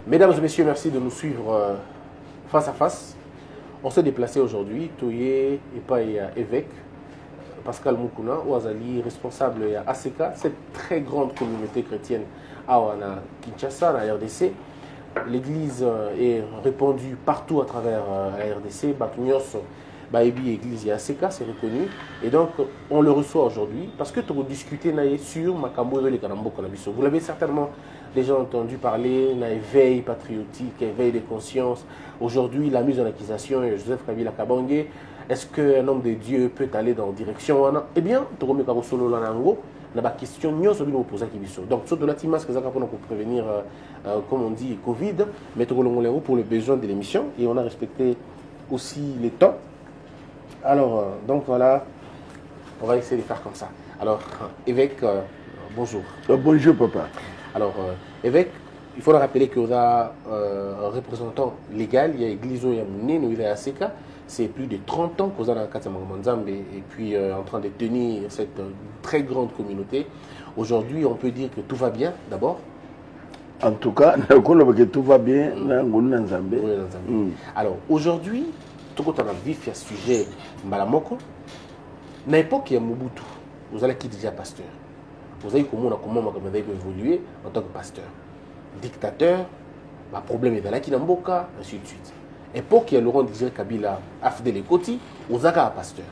Mesdames et messieurs, merci de nous suivre face à face. On s'est déplacé aujourd'hui, Toye et pas évêque, Pascal Moukouna, Ouazali, responsable de ACK, cette très grande communauté chrétienne à Kinshasa, la RDC. L'église est répandue partout à travers la RDC, Bakunios, Baebi, église et ACK, c'est reconnu. Et donc, on le reçoit aujourd'hui parce que tu as discuté sur Makambo et les Kanambo Konabiso. Vous l'avez certainement déjà entendu parler d'un éveil patriotique, éveil des consciences. Aujourd'hui, la mise en accusation de Joseph Kabila Kabange, est-ce qu'un homme de Dieu peut aller dans la direction? Eh bien, tu remets comme solo lanango, la question nous sommes posée qui donc surtout la timas que ça pour prévenir, comme on dit, Covid, mais tu pour le besoin de l'émission et on a respecté aussi les temps. Alors, donc voilà, on va essayer de faire comme ça. Alors, évêque, bonjour. Bonjour, papa. Alors, évêque, il faut le rappeler qu'il y a un représentant légal, il y a l'église Yamouné, nous il y a ACK. C'est plus de 30 ans qu'on a dans Katamangmanzambe et puis en train de tenir cette très grande communauté. Aujourd'hui, on peut dire que tout va bien, d'abord. En tout cas, tout va bien dans Zambé. Alors, aujourd'hui, tout le monde a vif à ce sujet, Malamoko, à l'époque, il y a Mobutu, vous allez qui déjà pasteur. Vous avez comment vous avez évolué en tant que pasteur. Dictateur, le problème est dans la Kinamboka, ainsi de suite. Époque, il y a Laurent Désiré Kabila, Afdel Ekoti, vous avez un pasteur.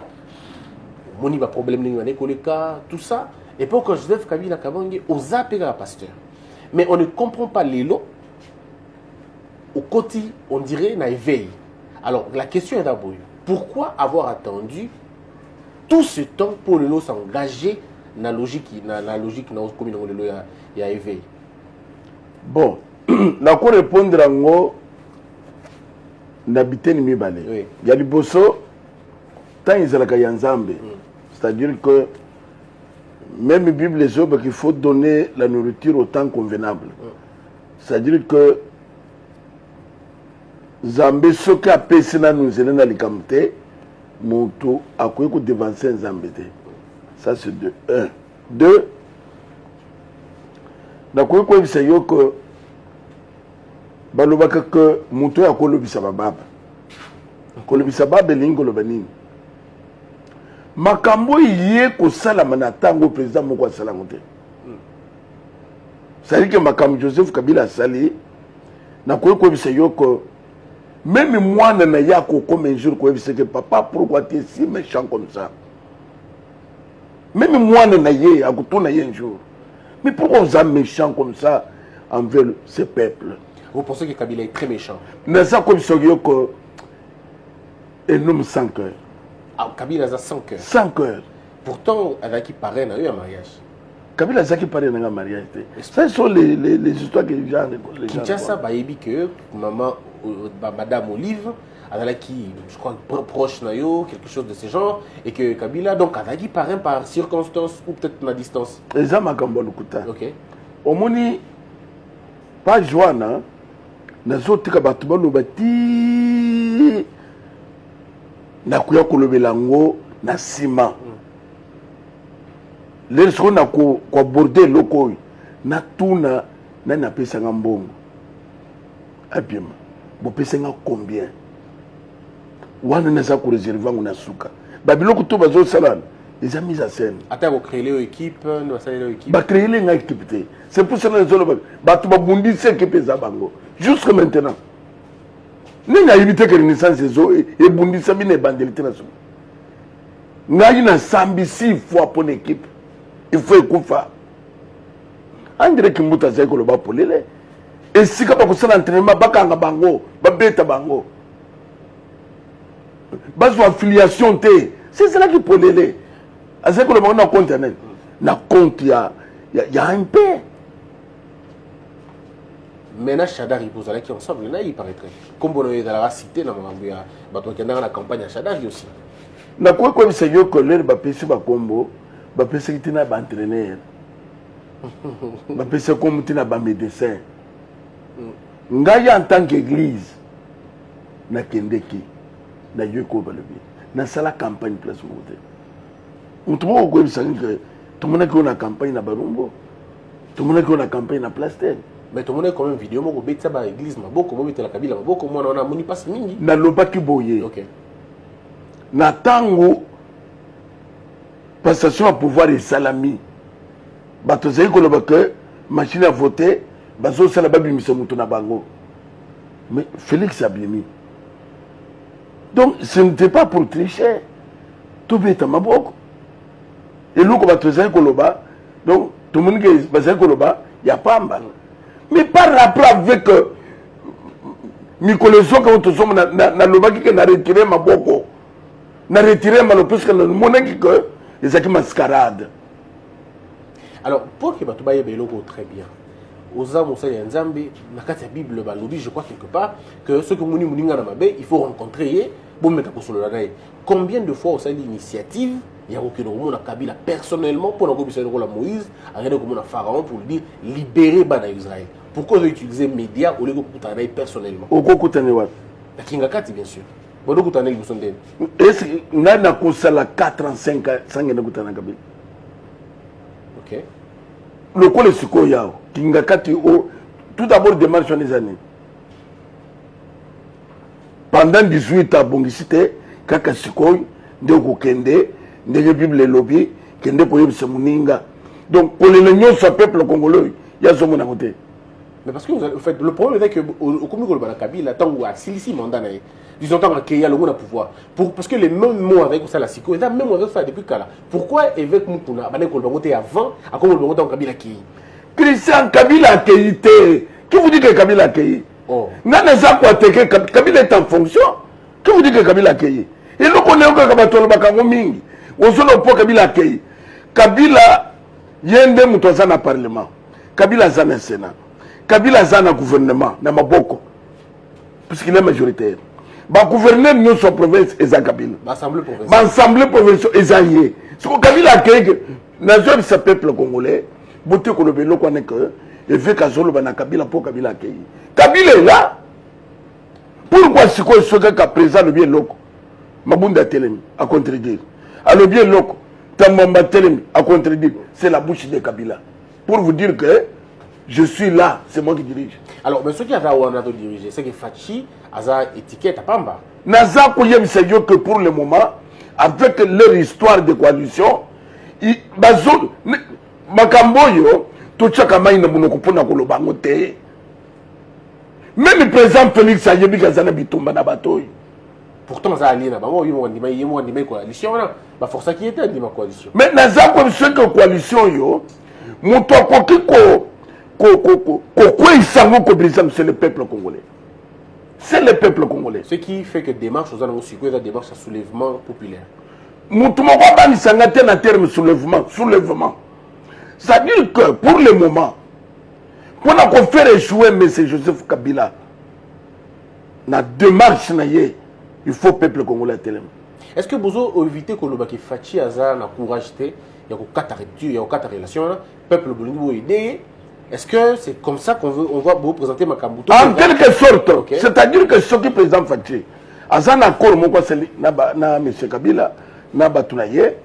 Moni va problème dans l'école, tout ça. Époque, Joseph Kabila Kabange, vous avez un pasteur. Mais on ne comprend pas les lots. Au côté, on dirait, na éveil. Alors, la question est d'abord, pourquoi avoir attendu tout ce temps pour le lot s'engager dans la logique dans la commune de l'eau il y a éveil? Bon, na ko répondre à ngo n'habiter ni mibale. Il y a du bosso tant ils la kayanzambe. C'est-à-dire que même la Bible les autres qu'il faut donner la nourriture au temps convenable. C'est-à-dire que Zambé ce qui a péché dans nous c'est dans les camtés monto à quoi que devancer Zambé. Ça c'est de 1. 2 na quoi que c'est yo que balobaka que monto ya kolobisa baba. Kolobisa baba lingo lobanini. Makambo yé ko sala manatango président moko sala ngote. C'est-à-dire que Makam Joseph Kabila sali na quoi que c'est yo que même moi, je n'ai pas comme un jour que papa, pourquoi tu es si méchant comme ça? Même moi, je n'ai pas un jour. Mais pourquoi vous êtes méchant comme ça envers ce peuple? Vous pensez que Kabila est très méchant? Mais ça, comme ça, un homme sans cœur. Ah, Kabila a 100 cœurs. 100 cœurs. Pourtant, elle a qui paraît dans un mariage. Kabila a qui paraît dans un mariage. Ce sont les histoires que les gens racontent. Kinshasa, Bayebi que maman. Madame Olive, qui, je crois, proche Nayo, quelque chose de ce genre, et que Kabila, donc, qui paraît par circonstance ou peut-être à distance. Et ça m'a cambo le couteau. Ok. Au moni, pas Joana, n'a autres kabatuma le bâti, n'a kuya kolobelango, n'a ciment. Les gens n'a quoi border loko, n'a tout n'a pas ça ngambongo. Abima. Vous payez combien? Wana nasa ko réserver ngona suka. Babiloko to bazo salana. Ils ont mis à scène. Ata vous créer l'équipe, nous ça l'équipe. Ba créer l'équipe. C'est pour cela que ba to ba bundi c'est que pesa bango. Jusque maintenant. Ninga éviter que renaissance zo et bundi ça bine bandelité na so. Ngai na sambi 6 fois pour l'équipe. Il faut ekufa. Andre kimbuta zeko lo ba polele. Et si quand on s'est entraînement, bakanga bango, babeta bango, bas affiliation té, c'est cela qui peut l'aider. À ce que le monde a compte na compte il y a un peu. Maintenant Chadari vous allez qui ensemble là il paraîtrait. Comme on est dans la cité dans Mambia, bato qui dans la campagne à Chadari aussi. Na quoi comme c'est yo que leur ba pesi ba combo, ba pesi qui na ba entraîneur. Ba pesi comme tina ba médecin. Ngai en tant qu'église na kendeki na yeko balobi na sala campagne place moté mutumo ko ebisa que tout le monde qui a campagne na barumbo tout le monde qui a campagne na place terre Mais tout le monde a quand même vidéo, moi, je vais l'église, beaucoup, moi, je vais la Kabila, beaucoup, moi, on a moni pas mingi. Na loba ki boye. Ok. Na tango, passation à pouvoir et salami. Bato zai ko loba que machine à voter, bazo sala babi misamuto na bango. Mais Félix a bien mis. Donc, ce n'était pas pour tricher. Tout est à ma boque. Et nous, comme tu sais, donc, tout le monde qui est basé il n'y a pas mal. Mais par rapport avec Nicolas, quand tu sommes dans le bac qui a retiré ma boque, n'a retiré ma plus que le monnaie que les acquis mascarade. Alors, pour que tu bailles très bien, aux âmes, aux Nzambe, dans la Bible, je crois quelque part que ceux qui mouni il faut rencontrer, bon, mettre sur le combien de fois au l'initiative, il y a aucun monde à Kabila personnellement pour la Moïse, à Pharaon pour dire libérer Bana Israël. Pourquoi ils ont utilisé les médias au lieu de Koutanaï personnellement? Au Koutanaï, la Kingakati, bien sûr. Bon, donc Koutanaï, vous sont des. Est-ce qu'on a la 4 ans, 5 ans, 5 ans de Koutanaï Kabila? Ok. Le col est Suko Yao, Kingakati, tout d'abord démarche en les années. Pendant 18 ans, Bongicité, Kaka Suko, Ndeko Kende, Ndege Bible Lobby, Kende Poyeb Semuninga. Donc, pour les lions, ce peuple congolais, il y a ce monde à côté. Mais parce que en fait, le problème est que au Congo, le Kabila, tant que Silici mandat, ils ont tant qu'il y a le monde à pouvoir. Parce que les mêmes mots avec ça, la Siko, et là, même avec ça depuis Kala. Pourquoi évêque Moutouna, Bané Kolbangote avant, à quoi Kolbangote en Kabila qui Christian Kabila a été. Qui vous dit que Kabila a été? Oh. Kabila est en fonction. Qui vous dit que Kabila a été? Et nous connaissons que Kabila Mingi. On se le Kabila a été. Kabila, il y a un démoutosan à parlement. Kabila a un sénat. Kabila a un gouvernement. N'a pas beaucoup. Puisqu'il est majoritaire. Le gouverneur de notre province est Kabila. L'Assemblée provinciale est Zaïe. Ce que Kabila a été, nation de ce peuple congolais, Boté Kolobelo connaît que, et veut qu'Azolo Bana Kabila pour Kabila a été. Kabila est là. Pourquoi ce qu'on se fait qu'à présent le bien loco? Mabunda Telemi a contredire. À le bien loco, Tamamba Telemi a contredire. C'est la bouche de Kabila. Pour vous dire que je suis là, c'est moi qui dirige. Alors, mais ce qui a dirigé, c'est que Fachi a une étiquette à Pamba. Naza Koyem Seyo que pour le moment, avec leur histoire de coalition, Makamboyo, tout chaque main n'a pas de kolobangote. Même le président Félix a dit que Bitumba na batoy. Pourtant, ça a lié là-bas. Moi, ils m'ont dit coalition. La force qui était dit ma coalition. Mais Naza comme ce que coalition yo, mon toi c'est le peuple congolais. C'est le peuple congolais. Ce qui fait que démarche aux années aussi, la démarche à soulèvement populaire. Moutoumo Kwabani s'engage en terme soulèvement. C'est-à-dire que pour le moment, pour qu'on faire échouer M. Joseph Kabila, dans la démarche, il faut le peuple congolais tellement. Est-ce que vous avez évité que le Fachi Aza n'a courage, il y a quatre relations, le peuple bolingou aider? Est-ce que c'est comme ça qu'on va vous présenter Makambuto? En quelque sorte, okay. C'est-à-dire que ce qui est président Fachi, Aza n'a pas na M. Kabila, na Batounaye,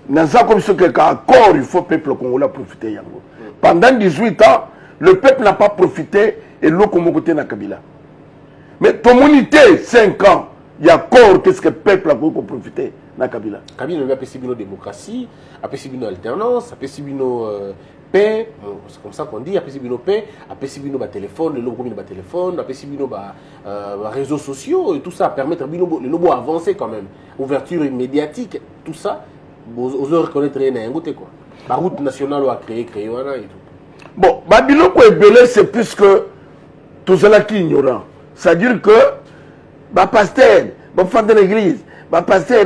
na za comme ce qui est accord, il faut le peuple congolais profiter. Pendant 18 ans, le peuple n'a pas profité et l'eau comme côté na Kabila. Mais communauté, 5 ans, il y a encore qu'est-ce que le peuple a profité na Kabila. Kabila a apprécié une démocratie, a apprécié une alternance, a apprécié une paix, c'est comme ça qu'on dit, a apprécié une paix, a apprécié une téléphone, le logo de téléphone, a apprécié une réseaux sociaux et tout ça permettre le logo avancer quand même. Ouverture médiatique, tout ça, vous reconnaître rien à quoi. La route nationale a créé et tout. Bon, Babiloko est belé, c'est plus que tout cela qui est ignorant. C'est-à-dire que, pasteur, fan de l'église, pasteur,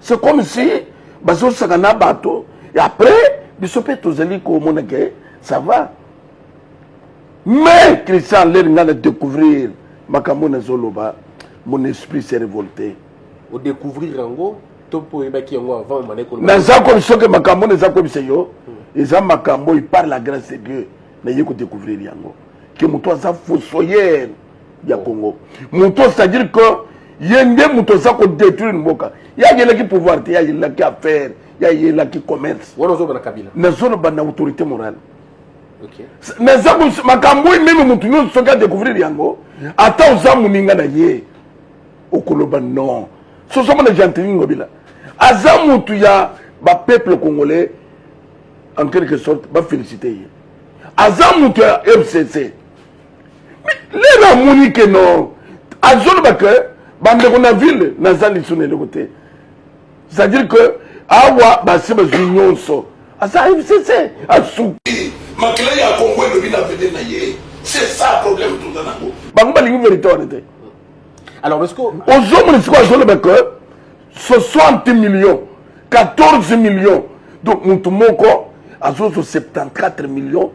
c'est comme si, et après, ça va. Mais, Christian, l'air de découvrir, mon esprit s'est révolté. Au découvrir, Rango, il parle la grâce de Dieu. Mais il faut découvrir Yango. Que Mouto a fossoyeur du Congo. Mouto, c'est-à-dire que il y a des Mouto qui détruire une boca. Il y a qui pouvoir, il y a qui affaire, il y a qui commerce. On a Kabila. Nous sommes une autorité morale. Mais ça, même mon ce qu'a découvrir Yango, attends, ça, mon ingana yé. Au Koloban, non. Ce sont les gens qui ont dit. Azamou, tu as le peuple congolais, en quelque sorte, va féliciter. Azamou, tu as FCC. Mais les ramouni que non. Azol Bakre, Bandekona ville, Nazali Soune de côté. C'est-à-dire que, Awa, Bassima Zunion, so. Asa FCC, Asou. C'est ça le problème tout le temps. Alors, parce que... Aux hommes, 60 millions, 14 millions. Donc, nous avons 74 millions.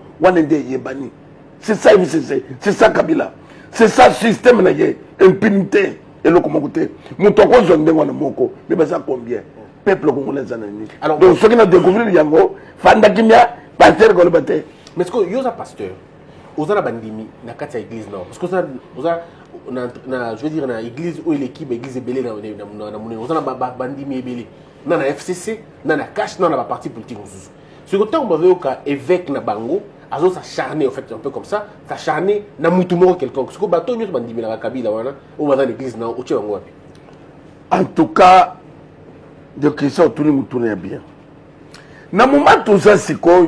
C'est ça, c'est ça, Kabila. C'est ça, le système, impunité. Et le communauté. Nous avons mais ça combien? Peuple congolais. Donc, ce qui a découvert, Yango, Fandakimia, pasteur Golbate. Mais est-ce que vous êtes pasteur, vous avez bandimi dans l'église non? Parce que vous avez, je veux dire, dans l'église où l'équipe l'église est belée dans vous avez bandimi belé dans la FCC, dans la cache, dans la partie politique. Ce que vous avez évêque na bango, azo s'acharner en fait un peu comme ça, s'acharner na mutumo quelconque. Ce que bateau nous bandimi la Kabila wana ou dans l'église non, au Tchéwango. En tout cas, de question tout le monde tourne bien. Na moment tout ça c'est quoi?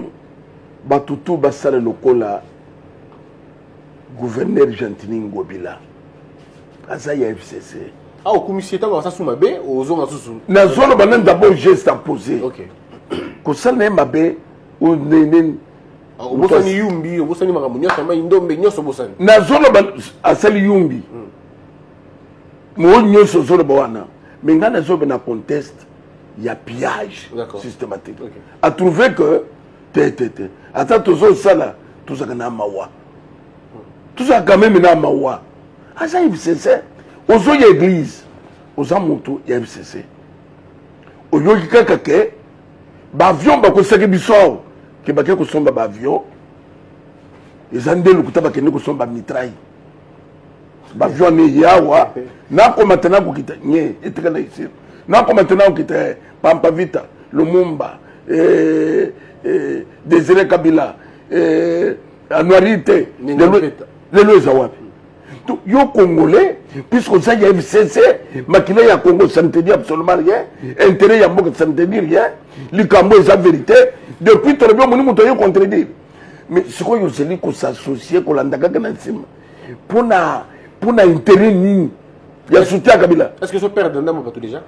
Batutu basale lokola gouverneur Gentini Ngobila asa ya FCC au commissaire tant ça sous mabe aux zones sous na zone banan d'abord geste à poser OK ko sala mabe ou nenen bosani yumbi bosani makamunyo sama indombe nyoso bosani na zone ba asali yumbi mo nyoso zone bawana mais ngana zo na conteste ya pillage systématique a trouvé que attends, tout ça là, tout ça qu'on a mawa. Tout ça quand même na mawa. Ah ça FCC. Aux autres églises, aux amoutous il y a FCC. Au lieu de quelqu'un, avion ba ko saki biso, que ba ko somba ba avion. Les andelu kutaba ke ko somba mitraille. Ba avion ni yawa. Na ko maintenant ko kita nye, etikala ici. Na ko maintenant ko kita Pampa Vita, Lumumba Désiré Kabila, Anouarité, les Loïsawapi. Donc, yo Congolais, puisque ça y a FCC, Makila y a Congo, ça ne te dit absolument rien. Intérêt y a beaucoup, ça ne te dit rien. L'Ikambo est la vérité. Depuis, tu as bien montré contredire. Mais ce qu'on a dit, qu'on s'associe, qu'on l'a dit, pour intérêt, il y a soutien à Kabila. Est-ce que je perds d'un homme déjà?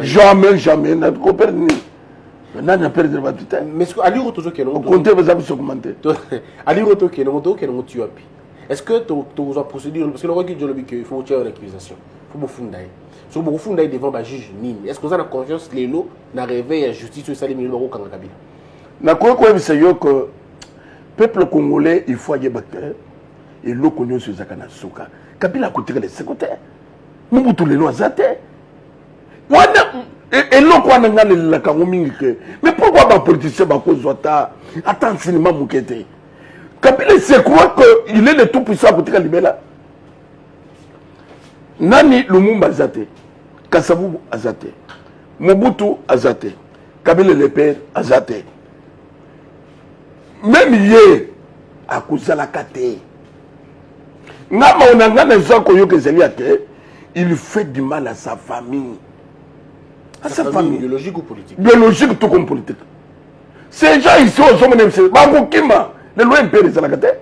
Jamais, jamais, n'a pas perdu. Maintenant, on a perdu le tout. Mais est-ce que Ali Rotozo qui est non? Comptez, vous avez commenté. Ali Rotozo qui est non, qui est non, tu as pu. Est-ce que tu as procédure parce que le roi qui dit qu'il faut tirer l'accusation, il faut me fonder. Si vous fondez devant le juge Nini, est-ce que vous avez confiance que les lots n'arrivent à la justice ou salir le Maroc en Kabila? Na quoi que c'est que peuple congolais il faut y battre et l'eau connu sur Zakana Soka. Kabila a coûté les secrétaires. Nous tous les lois zaté. Et l'eau quoi n'a la Kamomingi. Mais pourquoi les politiciens va cause attends cinéma moukete. Kabila c'est quoi qu'il est le tout puissant à côté de Libéla. Nani Lumumba Zate, Kasavu Azate, Mobutu Azate, Kabila le père Azate. Même hier, à cause de la kate. Il fait du mal à sa famille. À sa famille. Biologique ou politique? Biologique tout comme politique. Ces gens ici, au sommet de les lois impériales de la kate.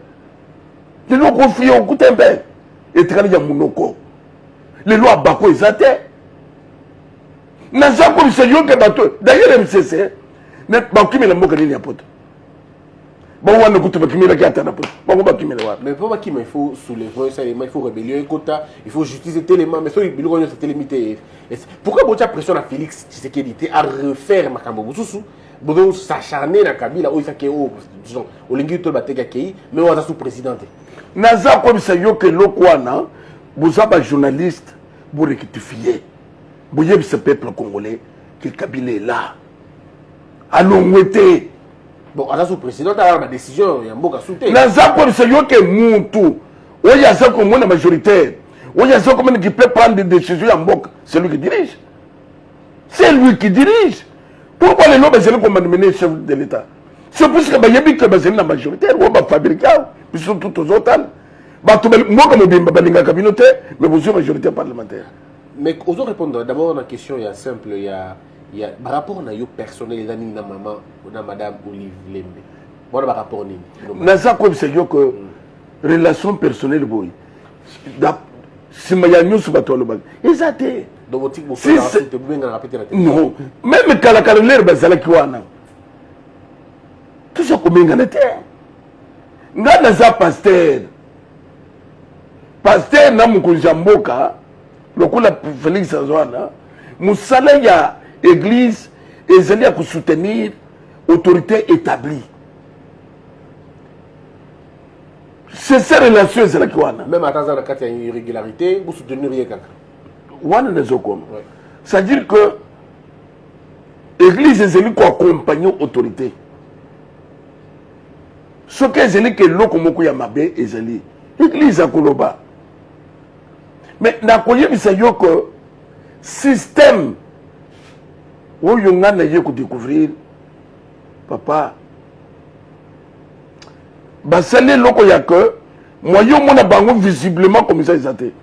Les lois confiées au coup d'un père. Et travaillent à Mounoko. Les lois Bako et Zate. N'a pas c'est yo que bateau. D'ailleurs, MCC, net Bakim et la Mokani n'y a pas. Mais pour Bakim, il faut soulever ça, il faut rébellion, il faut justice tellement, mais il faut limiter. Pourquoi vous avez pression à Félix Tshisekedi à refaire Makambo Boussousou? Vous s'acharner dans Kabila, où il s'est disons, au lingue de Batega Kei, mais on a sous-président. Naza comme ça, yo que l'Okwana, vous avez un journaliste pour rectifier. Vous avez ce peuple congolais que Kabila est là. Allons mouetter. Bon, à la sous-président, tu as la décision, il y a un beau soutenir. Naza comme ça, yo que Moutou. Oui, il y a ça comme la majoritaire. Oui, il y a ça comme qui peut prendre des décisions en Mbok. C'est lui qui dirige. C'est lui qui dirige. Pourquoi les nobles, c'est lui qui m'a mené chef de l'État? C'est plus que bayebi que bazeli na majoritaire ou ba fabricant puis surtout aux autres. Ba to moi comme bimba balinga communauté mais vous majorité parlementaire. Mais osons répondre d'abord à la question, il y a simple, il y a par rapport à yo personnel les amis na maman ou na madame Olive Lembe. Bon par rapport ni. Na ça comme c'est que relation personnelle boy. Si maya news ba to lo ba. Exacté. Donc votre type te bien répéter la tête. Non, même kala kala l'air bazala kiwana. Tout ça comme ngana nga za pasteur na mukunja mboka lokula Félix Antoine musala ya église ezali ya soutenir autorité établie. C'est ces relations ezala kiwana même à dans kati ya irrégularité vous soutenir rien kaka wana nezokoma. C'est-à-dire que église ezali ko accompagner autorité. Ce que je dis que l'eau moko ya mabe ezali église à Koloba. Mais na koye bisa yo que système où yonga na ye ko découvrir papa basale loko ya que moyo mona bango visiblement comme ça ezate.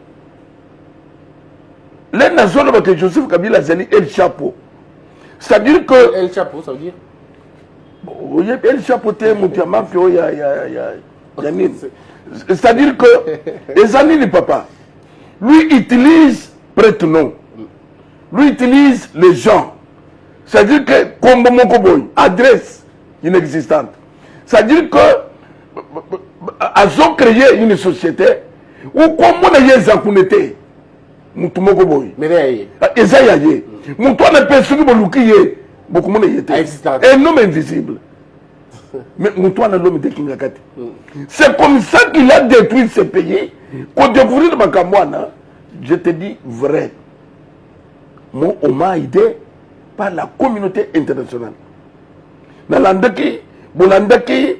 Les nations que Joseph Kabila zali El Chapeau. C'est-à-dire que El Chapeau ça veut dire oui, elle chapeautait mon mafio c'est-à-dire que les amis du papa, lui utilise prête-nom, lui utilise les gens. C'est-à-dire que comme Mokoboy, adresse inexistante. C'est-à-dire que elles ont créé une société où comme on a eu zakunete, Mokoboy. Mais Esayaye, mon toi ne peut pas se beaucoup de monde un homme invisible. Mais Moutouana l'homme de Kingakati. C'est comme ça qu'il a détruit ce pays. Qu'on découvre le Makamouana, je te dis vrai. Moi, on m'a aidé par la communauté internationale. Nalandaki, Bolandaki,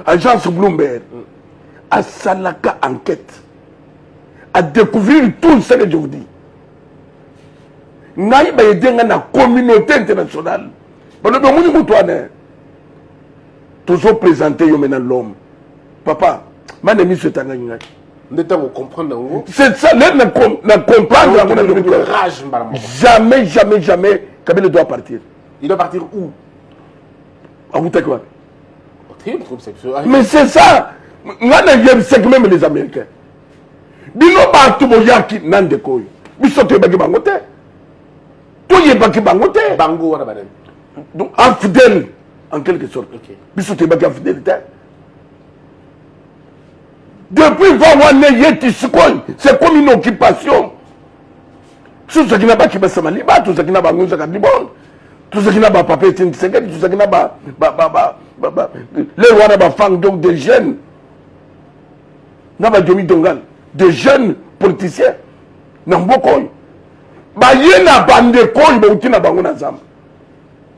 agence Bloomberg, à Salaka enquête, à découvrir tout ce que je vous dis. Naï ba aider la communauté internationale. Parce que nous mutouane toujours présenté yo maintenant l'homme. Papa, man ami ce tanga ngaki. Ndeta vous comprendre. C'est ça l'air na comprendre rage jamais Kabila doit partir. Il doit partir où? À Outakwa. Mais c'est ça. Ngana yem c'est même les Américains. Bino ba tuboyaki nande koy. Bisote bagi bangote. Tout y est baki bangote. Bango wana baden. Donc infidèle en quelque sorte. Bisote baki infidélité. Depuis 20 ans, c'est comme une occupation. Tout ce qui n'a pas qui baisse Maliba, tout ce qui n'a pas Moussa Kadibon, tout ce qui n'a pas Papé Tinseget, tout ce qui n'a pas les rois n'a pas fang donc des jeunes. N'a pas Domi Dongal, des jeunes politiciens. N'a pas quoi. Bah yena bande quoi, bah utina banguna zam.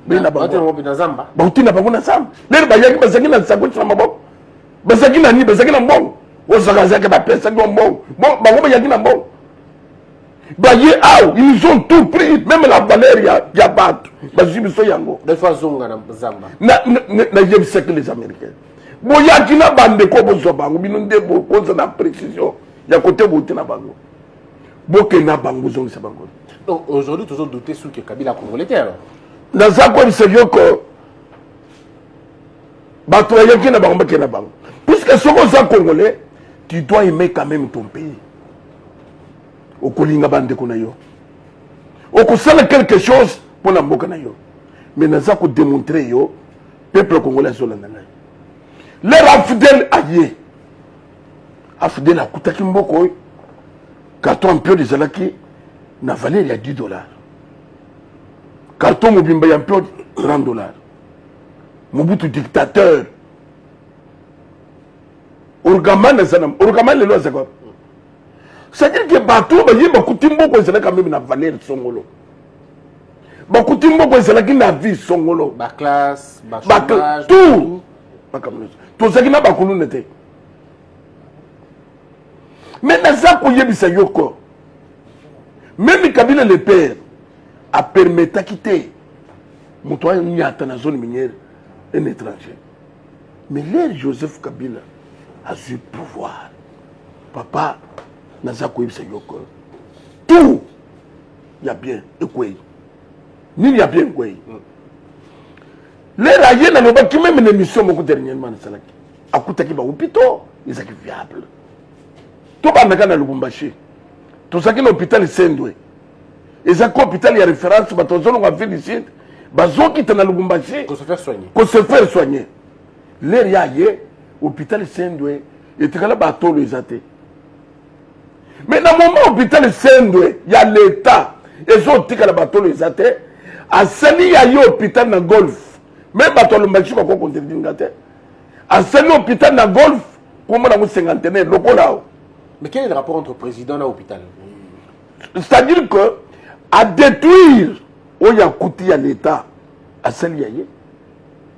Bina banguna zamba. Bah utina banguna zam. Les bayaki basakina sakut sama bok. Basakina ni basakina bong. Osakazake ba pesa bon bon. Bango bayaki na bong. Bah ils ont tout pris, même la valeur ya bat. Bah jibiso yango. Des fois zonga na zamba. Na yebisa que les Américains. Boyaki na bande ko bozo bango binunde bo koza na précision. Ya côté botina bango. Boke na bango zonga sa bango. Donc aujourd'hui, toujours douter sur que Kabila congolais alors. Dans ça, comme c'est vieux que Batoyaki na bango na bango. Puisque ce qu'on a congolais, tu dois aimer quand même ton pays. Au Kolinga bande kona yo. Au Kosala quelque chose pour la mboka na yo. Mais dans ça, qu'on démontrer yo, peuple congolais sur la nana. Leur affidèle aïe. Affidèle à Koutaki Mboko. Carton un peu de Zalaki. Na valeur il y a $10. Carton Mobimba il y a un peu $30. Mobutu dictateur. Orgaman les lois c'est quoi? C'est-à-dire que bateau il y a beaucoup de Mboko c'est là quand même na valeur songolo. Beaucoup de Mboko c'est là qui na vie songolo. Ba classe, ba chômage, tout. Pas comme tout ça qui n'a pas connu n'était. Mais dans ça pour yebisa yoko. Même Kabila le père a permis de quitter moto n'y a dans la zone minière un étranger. Mais l'air Joseph Kabila a su pouvoir. Papa, Nazako Ibsa Yoko. Tout, il y a bien, et quoi? Ni il y a bien, quoi? L'air aïe n'a pas qui même une émission beaucoup dernièrement, à Koutaki Baoupito, ils sont viables. Tout le monde a Lubumbashi. Tout ça qui est l'hôpital Sendwe. Et ça, l'hôpital, il y a référence, mais tout ça, on va faire ici. Bazo qui est dans Lubumbashi. Qu'on se faire soigner. Qu'on se faire soigner. L'air y a l'hôpital Sendwe, et tu as là, bateau les athées. Mais dans le moment où l'hôpital Sendwe, il y a l'État, et ça, tu as là, bateau les athées. À Sali, il y a l'hôpital dans Golfe. Même bateau Lubumbashi, quoi qu'on te dit, à Sali, l'hôpital dans Golfe, comment on a 50 ans, le là. Mais quel est le rapport entre président et l'hôpital? C'est-à-dire que, à détruire, où il y a coûté à l'État, à Sali,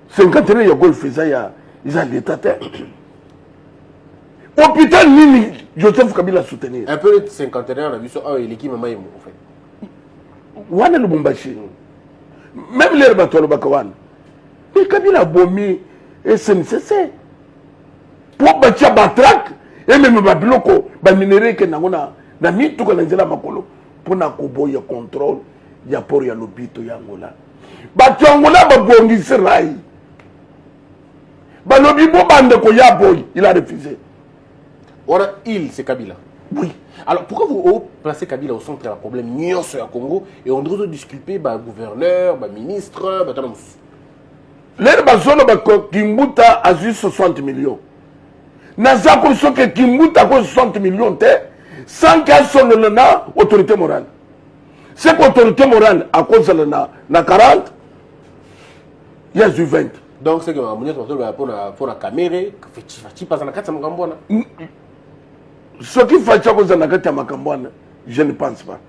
50 ans, il y a Golfe, il y a l'État. Hôpital Nini, Joseph Kabila soutenir. Un peu de 50 ans, on a vu ça, l'équipe Mama Yemo, en fait. Wana Lubumbashi. Même les bateaux, le Bakawan. Mais Kabila a bomi et SNCC. Pour bâtir Batrak, et même Babiloko, Baminere, qui n'a mis tout le monde makolo pour na koboya contrôle, il y a pour y a l'hôpital Yangola. Batu Angola, Babongi Serai. Balobi Bobande Koyaboy, il a refusé. Voilà, c'est Kabila. Oui. Alors pourquoi vous placez Kabila au centre du problème Nyon sur le Congo et on doit disculper le gouverneur, le ministre, l'air bazono Kimbuta a juste 60 millions. Naza ko que Kimbuta a 60 millions sans qu'elle soit l'autorité morale. C'est l'autorité morale à cause de la 40, il y a eu 20. Donc c'est que pour la caméra, tu passes dans la 4 ce qui fait à cause de la 4 je ne pense pas.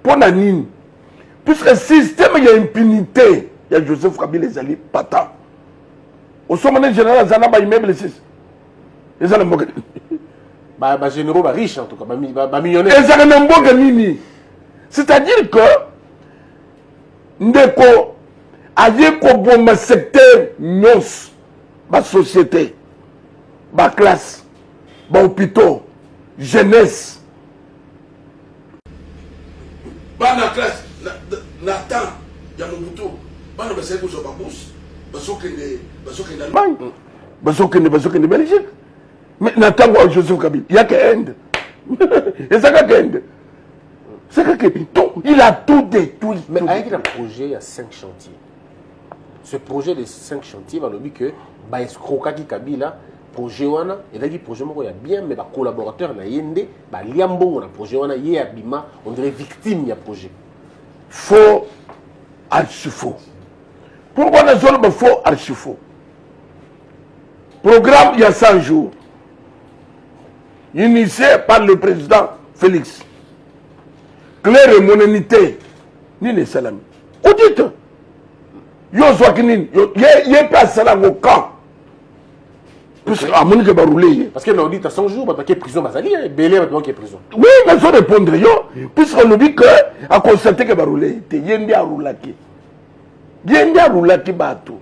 Pour la nine, puisque le système, il y a impunité, il y a Joseph Kabila les alliés patent. Au sommet général, il y a un immeuble 6. Ils ont un bon généraux riches en tout cas, millionnaires. Ils ont un bon. C'est-à-dire que Ndeko a dit que le secteur NOS, la société, la classe, l'hôpital, jeunesse, la classe, Nathan, il y a mon bouton, il y a un peu de babous, il y a Allemagne, il y a Belgique. Mais Nathan, Joseph Kabila, il n'y a qu'Inde. Et ça, qu'Inde. Il a tout détruit. Mais avec un projet, il y a 5 chantiers. Ce projet de 5 chantiers va le dire que Escroquaki Kabila, projet wana, et là, projet il y a bien, mais les collaborateurs, na yende, liambo, na projet wana, y a bima, on dirait victime, il y a projet. Faux, archi-faux. Pourquoi on a besoin faux, archi-faux? Programme, il y a 100 jours. Initié par le président Félix. Claire et mononité. Ni les salami. Audite. Yo Zouakinin. Il n'y a pas de salam au camp. Parce que nous dit à 100 jours, parce que prison, Bazali, Bélé, maintenant qui est prison. Oui, mais ça répondre, puisqu'on nous dit que, à constater que Baroulé, il y a un roulaki. Il y a un roulaki bateau.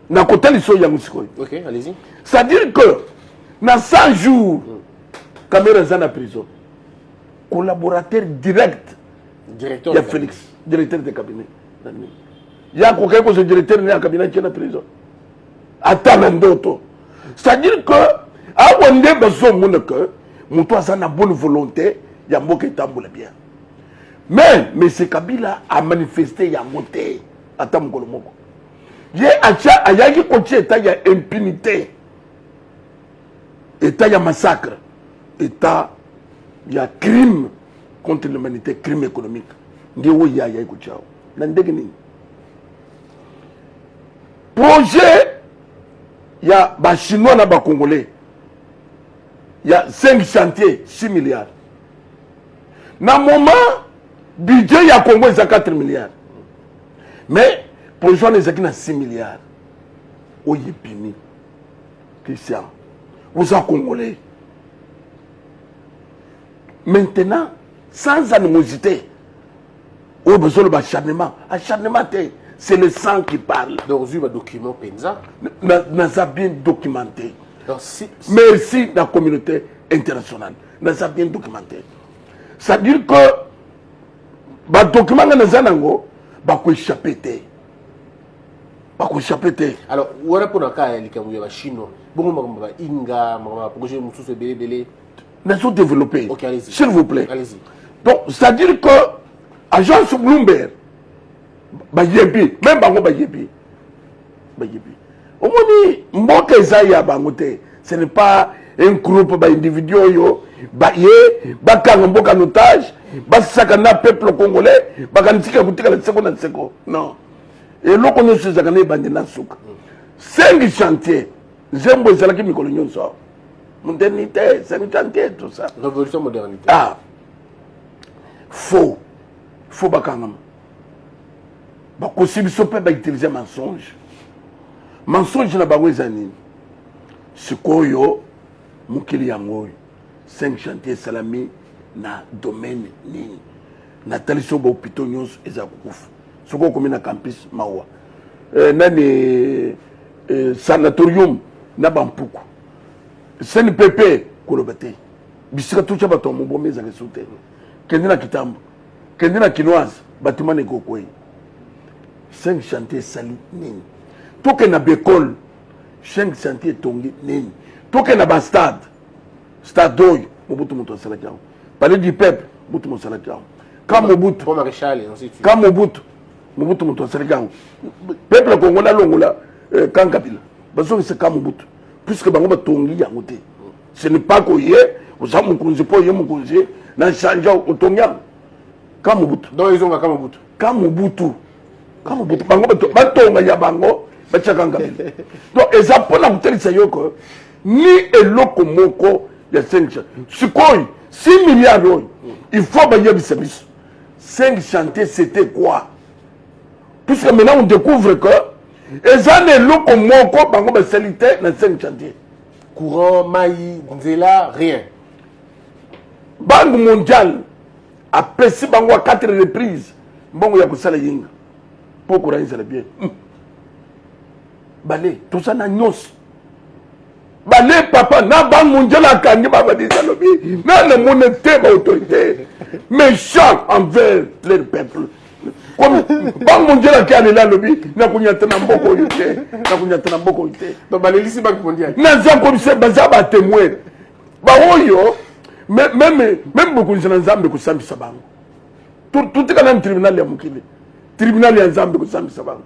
Na côté les soya musiko. Ok, allez-y. C'est-à-dire que dans 100 jours, caméra dans la prison. Collaborateur direct. Directeur. Il y a Félix, directeur de cabinet. Il y a quelqu'un qui est directeur de cabinet qui est en prison. Attends d'autres. C'est-à-dire que à Wande besoin que mon toi ça na bonne volonté, il y a un mot qui tamboule bien. Mais M. Kabila a manifesté il y a monté. Attends mon mot. Il y a impunité. État, il y a massacre. État, il y a crime contre l'humanité, crime économique. Il y a projet, il y a des Chinois et des Congolais. Il y a 5 chantiers, 6 milliards. Dans le moment, le budget, il y a Congo, c'est 4 milliards. Mais, pour joindre les acquis, 6 milliards. Où il est puni. Christian. Vous êtes Congolais. Maintenant, sans animosité, Oh, besoin de acharnement. Acharnement, c'est le sang qui parle. Donc, vous avez un document Penza. Nous avons bien documenté. Donc, merci de la communauté internationale. Nous avons bien documenté. Ça veut dire que le document que nous avons, va échapper. Alors, où est-ce qu'on a la Chine? Bon, Inga, projet Moussous Bélé. Nous avons développé. Ok, allez-y. S'il vous plaît. Allez-y. Donc, c'est-à-dire que l'agence Bloomberg, même Bango Bayebi. Au moins, ce n'est pas un groupe d'individus, en otage, un peuple congolais, non. Et là, on se dit 5 chantiers. J'aime beaucoup ça qui me colonise. Modernité, 5 chantiers, tout ça. Révolution modernité. Ah, faux bakangam. Si vous pouvez utiliser mensonge, mensonge na bango ezani. Sikoyo mukili yango 5 chantiers salami na domaine nini. Nathalie Sobo hôpital nyos ezakufa. Soko komi na campus mawa. Nani sanatorium na bampuku. CNPP kolobete. Bisika tucha bato mbomeza kesute. Kendina kitambo. Kendina kinoise bâtiment ne kokoi. 5 chantiers sali nini. Toke na bekol 5 chantiers tongi nini. Toke na bastade. Stade doy Mobutu Moto Salakao. Palais du peuple Mobutu Moto Salakao. Comme Mobutu. Comme Maréchal et ainsi de suite. Comme Mobutu Moto Salakao. Peuple congolais longola quand Kabila. Parce que c'est comme Mobutu. Puisque bango ba tongi yangote. Ce n'est pas que hier, vous avez mon congé pour hier mon congé, n'a changé au tongiam. Comme Mobutu. Donc ils ont comme Mobutu. Comme Mobutu. Bango ba tonga ya bango ba chakanga. Donc et ça pour la bouteille c'est yoko ni eloko moko ya 5 chantiers. Sikoy 6 milliards d'euros. Il faut ba yebi service. 5 chantiers c'était quoi? Puisque maintenant on découvre que et ça n'est eloko moko bango ba salité na 5 chantiers. Courant, Maï, Nzela, rien. Banque mondiale a placé bango à 4 reprises. Bon, il y a que ça la yinga. Pour courir, ça bien. Balé, tout ça n'a nyos. Balé, papa, na banque mondiale a gagné, papa, dit ça lobby. Na la monnaie, ma autorité. Méchant envers le peuple. Comme banque mondiale a gagné la lobby, na kunyatana mboko yote. Na kunyatana mboko yote. Donc, Balé, ici, banque mondiale. Na zan comme ça, bazaba témoin. Ba oyo, même beaucoup de gens ont sambi sabango. Tout est quand même tribunal ya mukile. Tribunal ya nzambe ko sambi sabango.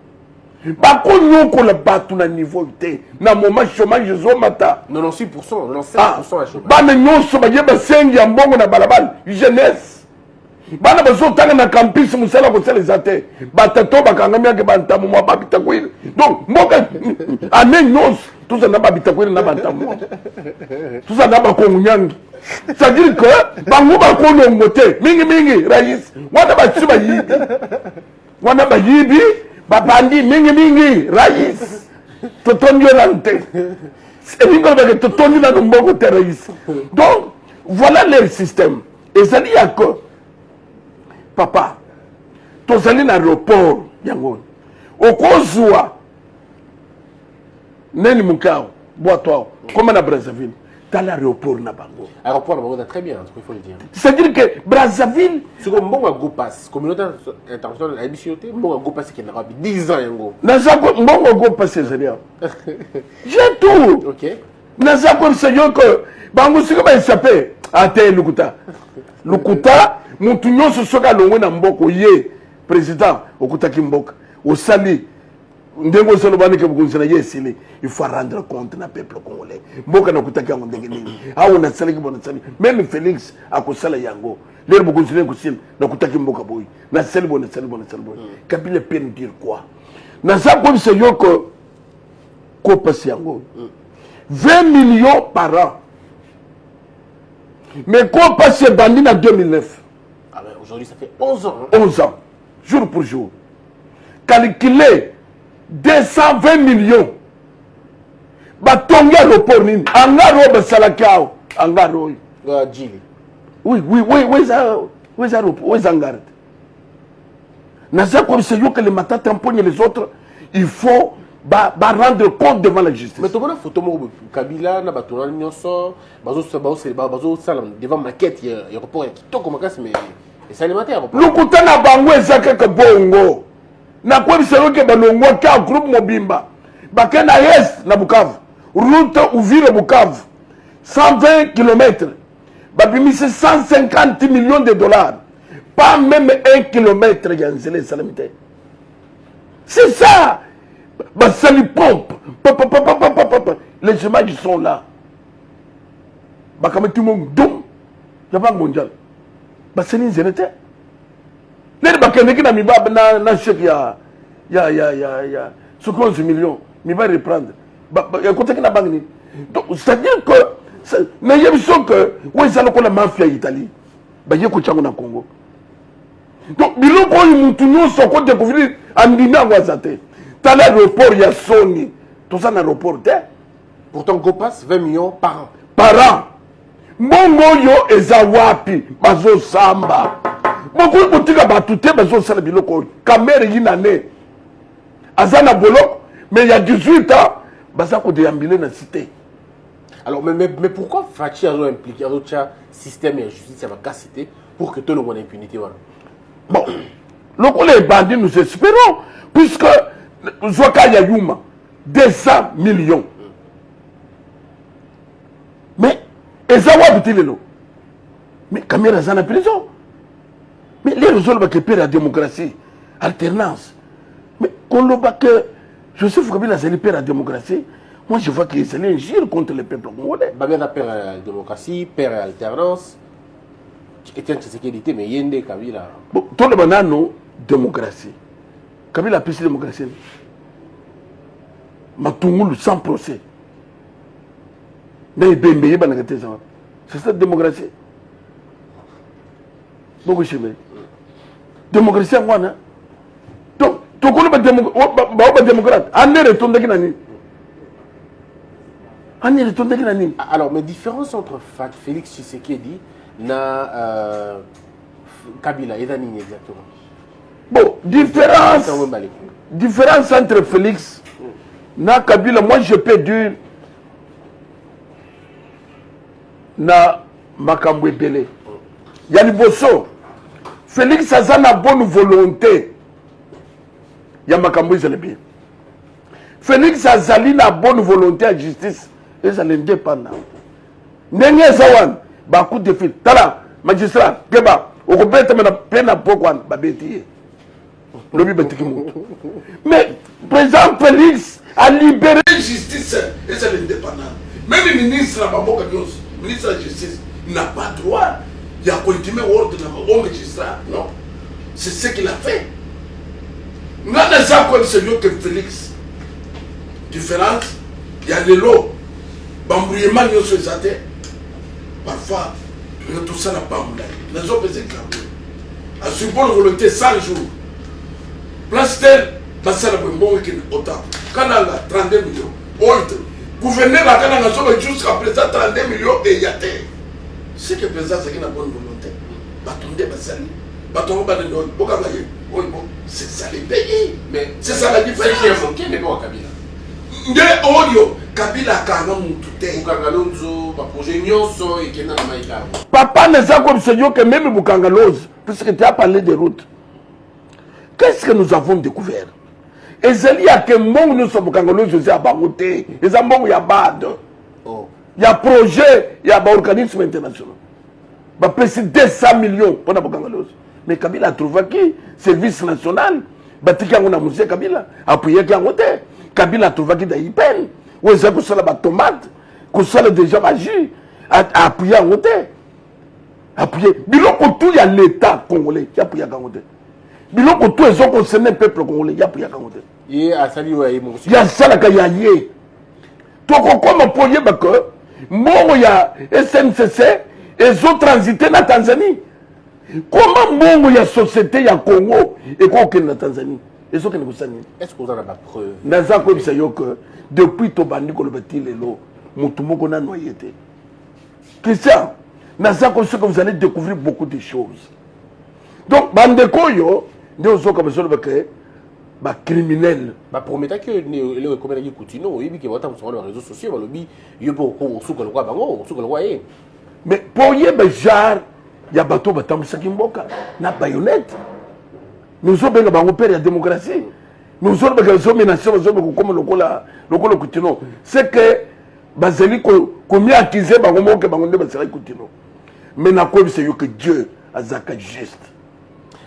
Ba ko nyoko la batu na niveau té. Na moment chômage zo mata. 96%, 97% à chômage. Ba na nyonso ba yeba sengi ya mbongo na balabal, jeunesse. Bana bazo tanga na campus musala ko sala zate. Ba tato ba kangami ke bantamu mo ba bitakwil. Donc moka ane nyonso tout ça na ba bitakwil na bantamu. Tout ça na ba ko nyangi. C'est-à-dire que bango ba ko nongote mingi rais wana ba tsiba yibi. Wana ba yibi ba bandi mingi rais. Totonyo lante. C'est bingo ba que totonyo na mbongo te rais. Donc voilà leur système. Et ça dit à que papa, tu es allé dans l'aéroport, yango. Okozua, neni mukao, bois-toi, comme à Brazzaville, dans l'aéroport na bango. Aéroport, très bien, il faut le dire. C'est-à-dire que Brazzaville, c'est comme bon go pass, communauté internationale, la BCOT, bon go pass qui n'a pas 10 ans yango. Nazako, bon go pass, c'est bien. J'ai tout. Ok. Nazako, c'est que bango c'est comme il s'appelle, Ate Lukuta. Lukuta. Mutu nyonso soka longwe na mboko ye président okutaki mboka osali ndengo solo bani ke bukunzana yesile il faut rendre compte na peuple congolais mboka na kutaki yango ndenge nini awu na sali kibona sali même Félix akosala yango lero bukunzana kusile na kutaki mboka boy na sali bona boy Kabila peut nous dire quoi na ça comme c'est yoko ko passe yango 20 millions par an mais ko passe bandi en 2009. Aujourd'hui, ça fait 11 ans. 11 ans, jour pour jour. Calculer 220 millions. Batonga l'aéroport nini. Angaro basalakao. Angaro. Djili. Oui, où est ça? Où est ça? Où est ça? Naza comme c'est que les matins tamponner les autres, il faut rendre compte devant la justice. Mais tu vois la photo de Kabila, na batona nyonso, bazo salam devant maquette aéroport qui to comme casse mais c'est alimentaire. Le kutana bango ezaka ka bongo. Na kwa biselo ke banongo ka groupe Mobimba. Bakena est na Bukavu. Route Uvira Bukavu. 120 km. Babimisi 150 millions de dollars. Pas même 1 kilomètre yanzele salamité. C'est ça. Basali pompe. Les chemins qui sont là. Bakameti mon dom. La banque mondiale. Basali nzenete. Les bakende qui na miba na chèque ya 11 millions. Mi va reprendre. Écoutez qui na banque ni. Donc c'est-à-dire que mais il y a besoin que où ils allent la mafia Italie. Ba yeko chango na Congo. Donc biloko oyo mutu nyonso ko découvrir andimi angwazate. Dans l'aéroport il y a Sony. Tout ça dans l'aéroport. Pourtant Gopas 20 millions par an. Par an. Mbongo yo ezawapi bazo samba. Mbongo botika batute bazo sala biloko. Kamere yinane. Azana bolok mais il y a 18 ans baza ko déambuler na cité. Alors mais pourquoi Fachi a impliqué dans le système et la justice à la cité pour que tout le monde ait impunité voilà. Bon, les bandits nous espérons, puisque Zoka Yayouma, 200 millions. Mais, Ezawa Bitilelo, mais Kamera Zana prison. Mais les résolvent que perd la démocratie, alternance. Mais quand on voit que Joseph Kabila c'est perd la démocratie, moi je vois qu'il s'est injure contre le peuple congolais. Babena perd la démocratie, perd l'alternance. Etienne Tshisekedi était mais yende Kabila. Bon, tout le monde non démocratie. Kabila a plus de démocratie. Matungulu sans procès. Mais Bembe banagate ça. C'est ça démocratie. Beaucoup chérie. Démocratie en quoi donc tu connais pas démocrate. Ane retourne qui nani. Ane retourne qui nani. Alors mais différence entre Félix Tshisekedi na Kabila et Zanini exactement. Bon, différence entre Félix na Kabila, moi je peux dire na Makambwe Belé. Yanni Bosso, Félix a la bonne volonté. Ya Makambwe Zelebi. Félix a la bonne volonté à justice et ça l'indépendant. Nenye Zawan. Beaucoup de filles. Tala, magistrat, Keba, au complet, tu as plein de pourquoi, Babeti. Mais, président Félix a libéré la justice et c'est l'indépendant. Même le ministre le ministre de la justice n'a pas droit. Il a continué l'ordre au magistrat. Non. C'est ce qu'il a fait. Nous avons comme celui que Félix. Différence, il y a les lots. Bambouillement, nous sommes parfois, tout ça n'a pas moulé. Les autres faisaient clamourer. À ce bonne volonté, 100 jours. Place tel, ça n'a pas bon week-end autant. Quand on a 32 millions, autre. Gouverneur, quand on a jusqu'à présent 32 millions et il y a terre. Ce que le président, c'est qu'il a bonne volonté. Batonde, Basali. Batonde, c'est ça les pays. Mais c'est ça la différence. Qui n'est pas au Kabila? De audio. Kabila Kanga Moutoute. Bukangalonzo, projet Nyonso et Kena Maïka. Papa ne sait comme c'est que même Bukangalose, puisque tu as parlé des routes. Qu'est-ce que nous avons découvert? Et c'est lié à que nous sommes Bukangalose aussi à Baroté. Et ça, il y a BAD. Il y a projet, il y a un organisme international. Il y a 200 millions pour Bukangalose. Mais Kabila a trouvé qui? Service national. Batika on a musée Kabila. Appuyé qui a voté. Kabila a trouvé qui d'Aïpen. Où est-ce que ça la tomate, que ça la déjà agi, appuyer en côté. Appuyer. Biloko tout il y a l'État congolais qui appuie à côté. Biloko tout ils ont concerné le peuple congolais qui appuie à côté. Il y a ça il y a ça la kayaye. Donc comment pour y que bon il y a SNCC ils ont transité na Tanzanie. Comment bon il y a société il y a Congo et quoi que na Tanzanie. Est-ce que vous savez? Est-ce que vous avez la preuve? Naza comme ça que depuis Tobandi ko le bâti lelo, mutumoko na noyété. Christian, Naza comme ça que vous allez découvrir beaucoup de choses. Donc bande koyo nde ozoka bazoloba ke bacriminel baprometa ke eloko ekomela Coutinho oyebi ke batambusa wana baréseau sociaux balobi yo mpe osuka lokwa bango osuka lokwa ye. mais po oyeba genre ya bato batambusaki mboka na bayonete mais ozobenga bango pere ya démocratie mais ozolobaka bazomenase bazoloba kokoma lokola Coutinho c'est que bazali komiakize bango moke bango nde bazalaki Coutinho mais nakoyebisa yo que Dieu azalaka juste.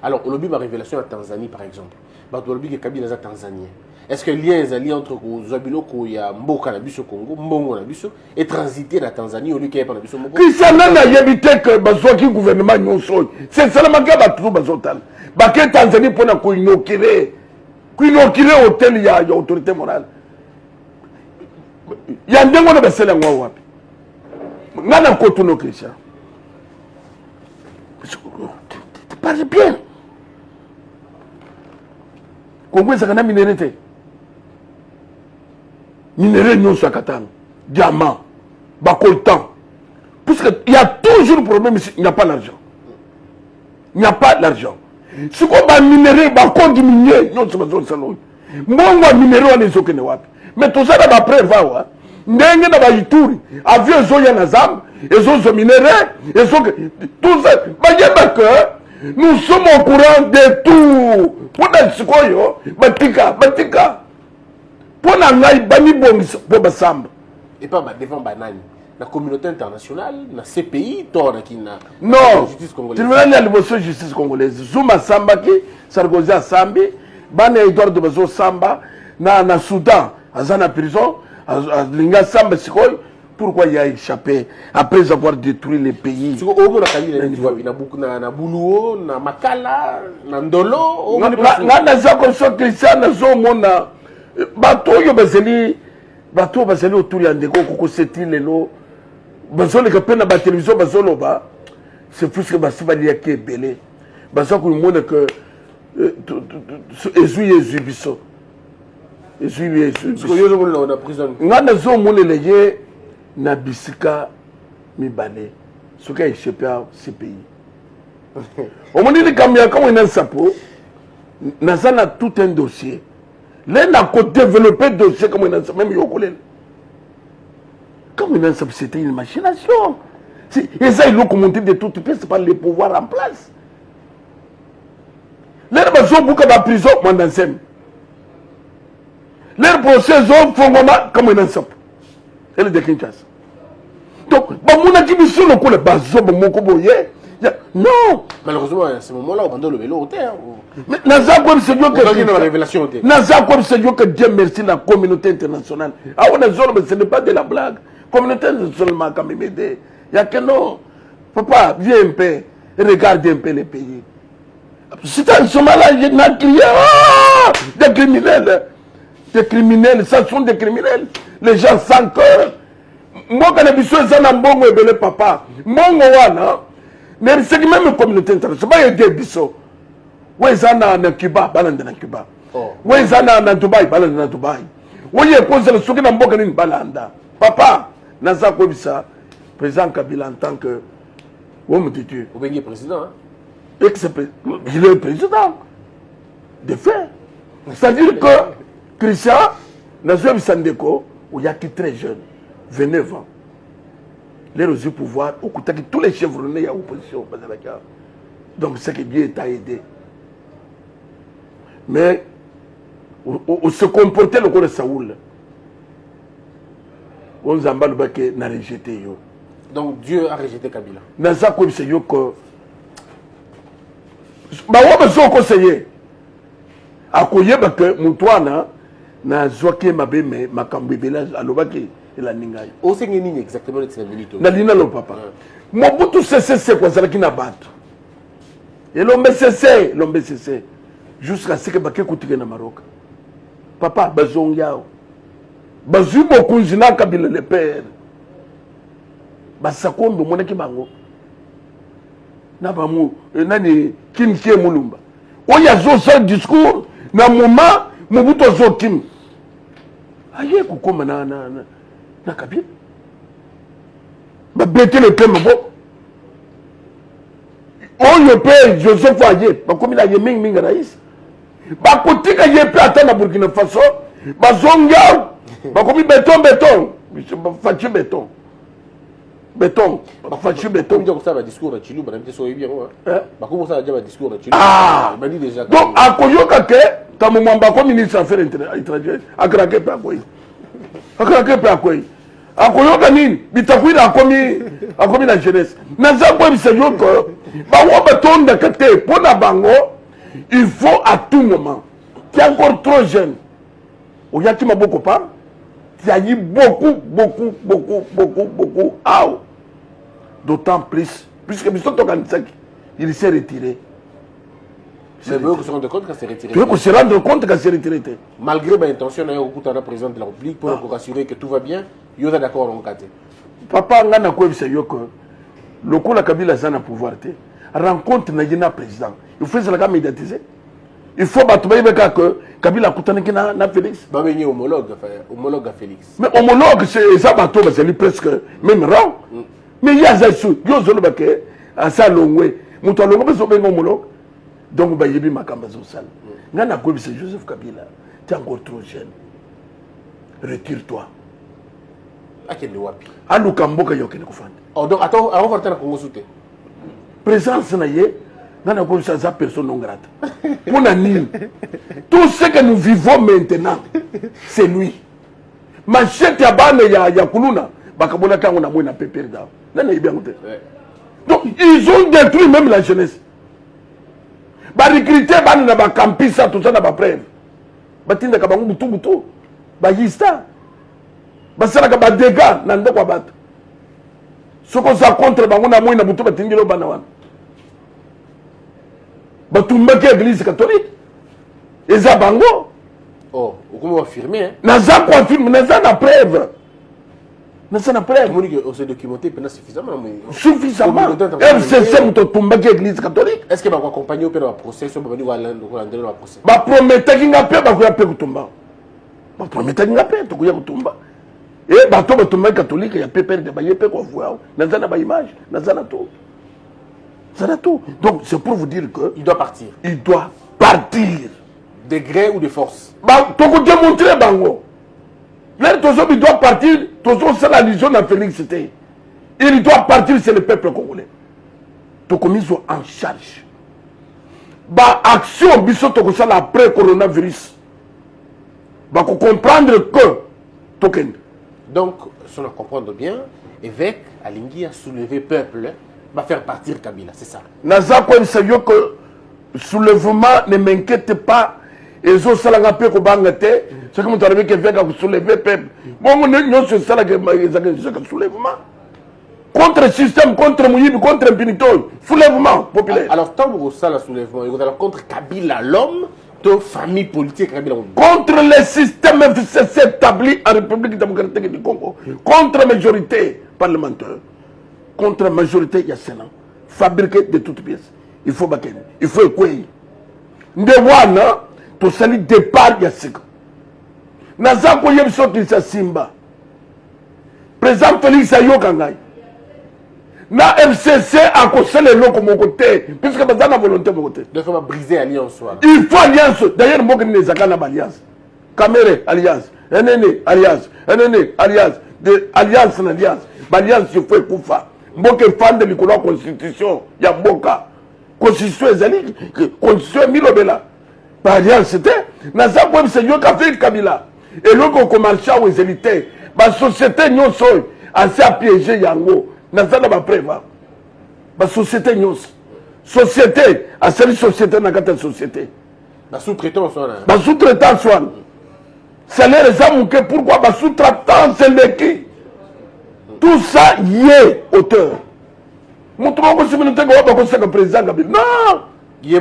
Alors olobi ma révélation en Tanzanie par exemple bato olobi ke Kabila aza tanzanien. Est-ce que lien ezali entre kozwa biloko ya mboka na biso Congo mbongo na biso et transiter na Tanzanie au lieu keyepa na biso moko kisana nayebi te ke bazwaki gouvernement nyonso oyo sesalamaki bato bazotala bake Tanzanie mpona koinokire hotel ya autorité morale ya ndenge wana basala yango wapi nga na kotuno Christian parle bien Congo ezaka na minere te minere nyonso ya katano diamant bacoltan puisque il y a toujours problème ici, il n'y a pas l'argent sikoyo baminere bakondi minier nyonso bazosala oyo mbongo ya minere wana ezokende wapi mais tozala bapreve awa ndenge na baituri avion ezoya na zamba ezozwa minere bayeba que nous sommes au courant de tout mpona sikoyo batika mpona ngai banibongisa mpo basamba et pas devant banani la communauté internationale na CPI to na kina non justice congolaise tribunal ya liboso justice congolaise Zuma sambaki Sarkozy asambi bana Edouard bazo samba na Soudan aza na prison alinga samba sikoyo pourquoi il a échappé après avoir détruit les pays siko omo na Kabila ni wapi na buku na Buluo na Makala na Ndolo nga naza koso Christian nazomona bato oyo bazali autour ya ndeko kokoseti lelo bazoleka mpe na batelevizio bazoloba c'est plus que basi baliaki ebele baza komona ke ezwi biso nga nazomonela ye na bisika mibale soki aéchappe a CPI omoni likambo ya kamwe na nsapo naza na tout un dossier le na kodévelopper dossier kamwe na nsapo même yokolela kamwe na nsapo c'était une machination eza eloko monté de toute pièce par le pouvoir en place lere bazobuka baprison mwanda nseme lere procès ezofongoma kamwe na nsapo ele de Kinshasa donc bamonaki biso lokola bazoba moko boye non malheureusement à ce moment-là on bandole le vélo au terre naza koyebisa yo que naza koyebisa yo que Dieu merci la communauté internationale awo nazoloba ce n'est pas de la blague communauté internationale maka memede yake non papa viens un peu regarde un peu les pays c'est un somala na crié des criminels ça sont des criminels les gens sans cœur mboka na biso eza na mbongo ebele papa mbongo wana meriseki même communauté internationale bayede biso we eza na Cuba balanda na Cuba we eza na Dubai balanda na Dubai oye ekozela soki na mboka nini balanda papa naza koyebisa président Kabila en tant que homme de Dieu obengi président il est président de fait c'est-à-dire que Christian nazoyebisa ndeko oyaki très jeune 29 ans les reçus pouvoir okutaki tous les chevronnés ya opposition bazalaka donc c'est que Dieu t'a aidé mais on se comportait le corps de Saoul on zamba le baké na rejeté yo donc Dieu a rejeté Kabila naza ko bise yo ko ba wa bazo conseiller akoyeba que mutwana na zoke mabeme makambo belage alobaki la ningai osengi nini exactement de cette minute na lina lo papa Mobutu cessé kwa zalaki na bato et l'ombe cessé jusqu'à ce que baké kutike na Maroc papa bazongiao bazui bokunzi na Kabila le père basakombe monaki bango na bamu nani Kinkie Mulumba oya zo sa discours na moment Mobutu zo kim aye kokoma na Kabila babete le pema bo oyo pe Joseph Aye bakomi na ye mingi rais bakotika ye pe ata na Burkina Faso bazonga bakomi béton faci béton faci béton donc ça va discours de Chilou banamite so bien bakomi ça déjà discours de Chilou bani déjà donc akoyoka ke tamomamba ko ministre affaires étrangères akrake pe akoyi akoyoka nini bitakwira akomi na jeunesse naza kwebisa yo ko bawo batondaka te mpo na bango il faut à tout moment tu es encore trop jeune oyaki maboko pa tu as eu beaucoup d'autant plus puisque biso tokanisaki il s'est retiré. Tu veux qu'on se rende compte qu'il s'est retiré. Tu veux qu'on se rende compte qu'il s'est retiré. Malgré ma intention, on a écouté le président de la République pour assurer que tout va bien. Il y a d'accord en cas. Papa, on a quoi c'est que le coup la Kabila a un pouvoir. Rencontre n'a président. Il faut se la médiatiser. Il faut battre que Kabila a coûté na Félix. Bah mais homologue à Félix. Mais homologue c'est ça bateau c'est presque même rang. Mais il y a ça sous. Yo zolo baké à ça longwe. Muto longo beso ben homologue. Donc, il y a Makamba Zosal. C'est Joseph Kabila. Tu es encore trop jeune. Retire-toi. À Lukamboka, il y a aucun conflit. Oh, donc, attends, on va faire un Congo souté. Présence, ça personne non grate. Pour tout ce que nous vivons maintenant, c'est lui. Machette ya bane ya Kuluna. Bakabola Kango na mouina peperda. Donc, ils ont détruit même la jeunesse. Ba recruter ba na ba campisa tout ça na ba preuve batinda ka ba butu ba yista ba sala ka ba dégâts na ndeko ba soko za contre ba ngona moina butu batingilo bana wana batumba ke église catholique eza bango oh comment affirmer hein na za confirme na za na preuve na ça na preuve on s'est documenté pendant suffisamment FCC mutotumba ke église catholique est-ce que va accompagner au procès sur bani wala ndolo wa procès ba prometaki ngape ba kuya pe kutumba ba prometaki ngape to kuya kutumba bato batumba catholique ya pe père de ba yepe ko voir na za na ba image na za na tout donc c'est pour vous dire que il doit partir de gré ou de force ba to ko démontrer bango. L'air il doit partir, c'est la légion de Félix. Il doit partir, c'est le peuple congolais. Donc, ils sont en charge. Bah, action, biso toko ça après coronavirus. Bah, comprendre que token. Donc, si on comprend bien, évêque Alingi a soulevé le peuple, va faire partir Kabila, c'est ça. Naza quoi, c'est que soulèvement ne m'inquiète pas. Et zo salanga pe ko bangate c'est comme tu arrives que vient à soulever peuple bon non c'est ça que soulèvement contre système contre Mouyib contre impunité soulèvement populaire alors tant que ça le soulèvement il y a contre Kabila l'homme de famille politique Kabila contre le système FCC établi en République démocratique du Congo contre majorité parlementaire contre majorité il y a Sénat fabriqué de toutes pièces il faut baquer il faut quoi ndewana to sali départ ya sika naza ko yebso ki simba président Félix ayoka ngai na FCC a ko sele loko mon côté puisque bazana volonté mon côté donc on va briser alliance il faut alliance d'ailleurs moi que les akana alliance Caméré alliance NN alliance NN alliance de alliance na alliance alliance il faut kufa mboke fande likolo constitution ya mboka constitution ezali constitution milobela par alliance c'était naza ko c'est yo ka fait Kabila et loko ko marché aux élites ba société nyonso assez à piéger yango naza na ba preuve ba société nyonso société à cette société na kata société ba sous-traitant soit ba sous-traitant soit salaire ça mouké pourquoi ba sous-traitant c'est le qui tout ça y est auteur mutu ko siminute ko ba ko saka président Kabila non alors,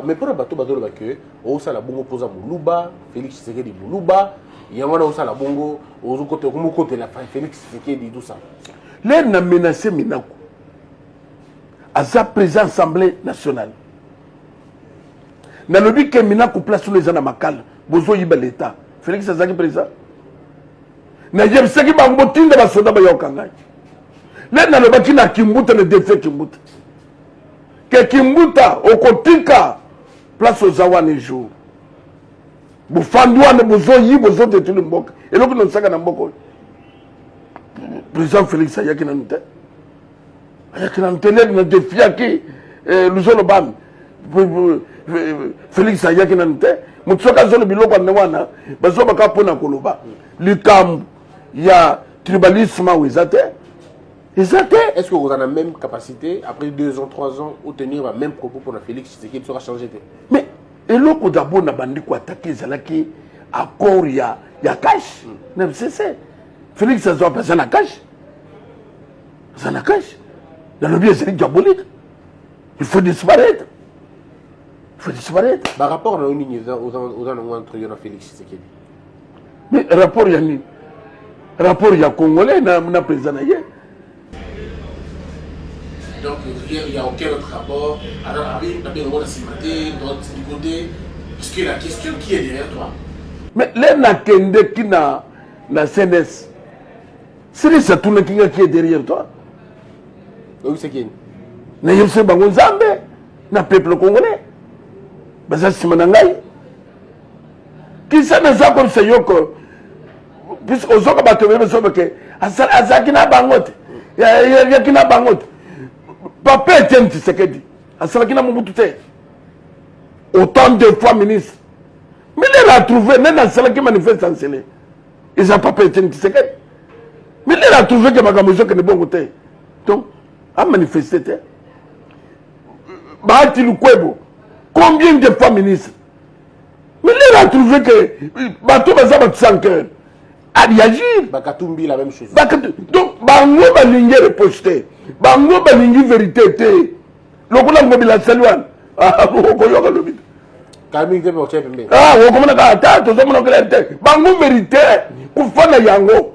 mais pour le bateau, on a la bongo posa Moulouba, Félix Tshisekedi Moulouba, il y a la bongo, au côté de la Félix Tshisekedi, tout ça. L'air n'a menacé Minako à sa présence Assemblée nationale. Dans le but que Minako place sur les anamakal, Bozo Yibel l'État. Félix Tshisekedi présent. N'a pas de soda Bayokangai. les nalobaki na Kimbuta le défait Kimbuta que Kimbuta okotika place aux awane jour bufandwa ne bozo yi bozo de tout le mbok et loko no saka na mboko président Félix ayaki na nte le défi qui luzolo bam Félix ayaki na nte mutsoka zolo biloko ne wana bazo baka pona koloba likambu ya tribalisme wezate. Est-ce que vous avez la même capacité, après 2 ans, 3 ans, ou tenir le même propos pour Félix Tshisekedi sera changé? Mais, et l'autre d'abord, n'a pas dit quoi attaquer, c'est là qui accord, il y a cash. C'est Félix, ça doit passer à la cash. Ça n'a cash. Dans le bien, c'est diabolique. Il faut disparaître. Il faut disparaître. Par rapport à aux entre Félix Tshisekedi. Mais, rapport, il y a ni. Rapport, il y a Congolais, il y a président. Donc, il n'y a aucun autre rapport. Alors, on a cimenté, du côté. Parce que la question qui est derrière toi. Mais les Nakende qui n'a la CNS, c'est ça tout le qui est derrière toi. Oui, c'est qui? Na yose bango Nzambe, na peuple congolais. Baza simanangai. Qui ça ne comme ça yoko. Puisque aux autres bateaux, que Azakina bangote. Yakina bangote. Papa Etienne Tshisekedi, Asalakina Mobutu, autant de fois ministre. Mais il a trouvé, même dans celle qui manifeste en Sélé, ils n'ont pas Etienne Tshisekedi. Mais il a trouvé que Magamozo est de bon côté. Donc, a manifesté. Bahati Lukwebo, combien de fois ministre? Mais il a trouvé que Bato Bazaba Tsanker a réagi. Bakatumbi la même chose. Donc, Bango Balingi reposté. Bango Balingi vérité. Le Kola Mobila Saluan. Ah, Okoyoka Lobit. Kaming Debo Chepembe. Ah, Okomana Kata, Tozomono Kelete. Bango vérité. Kufana Yango.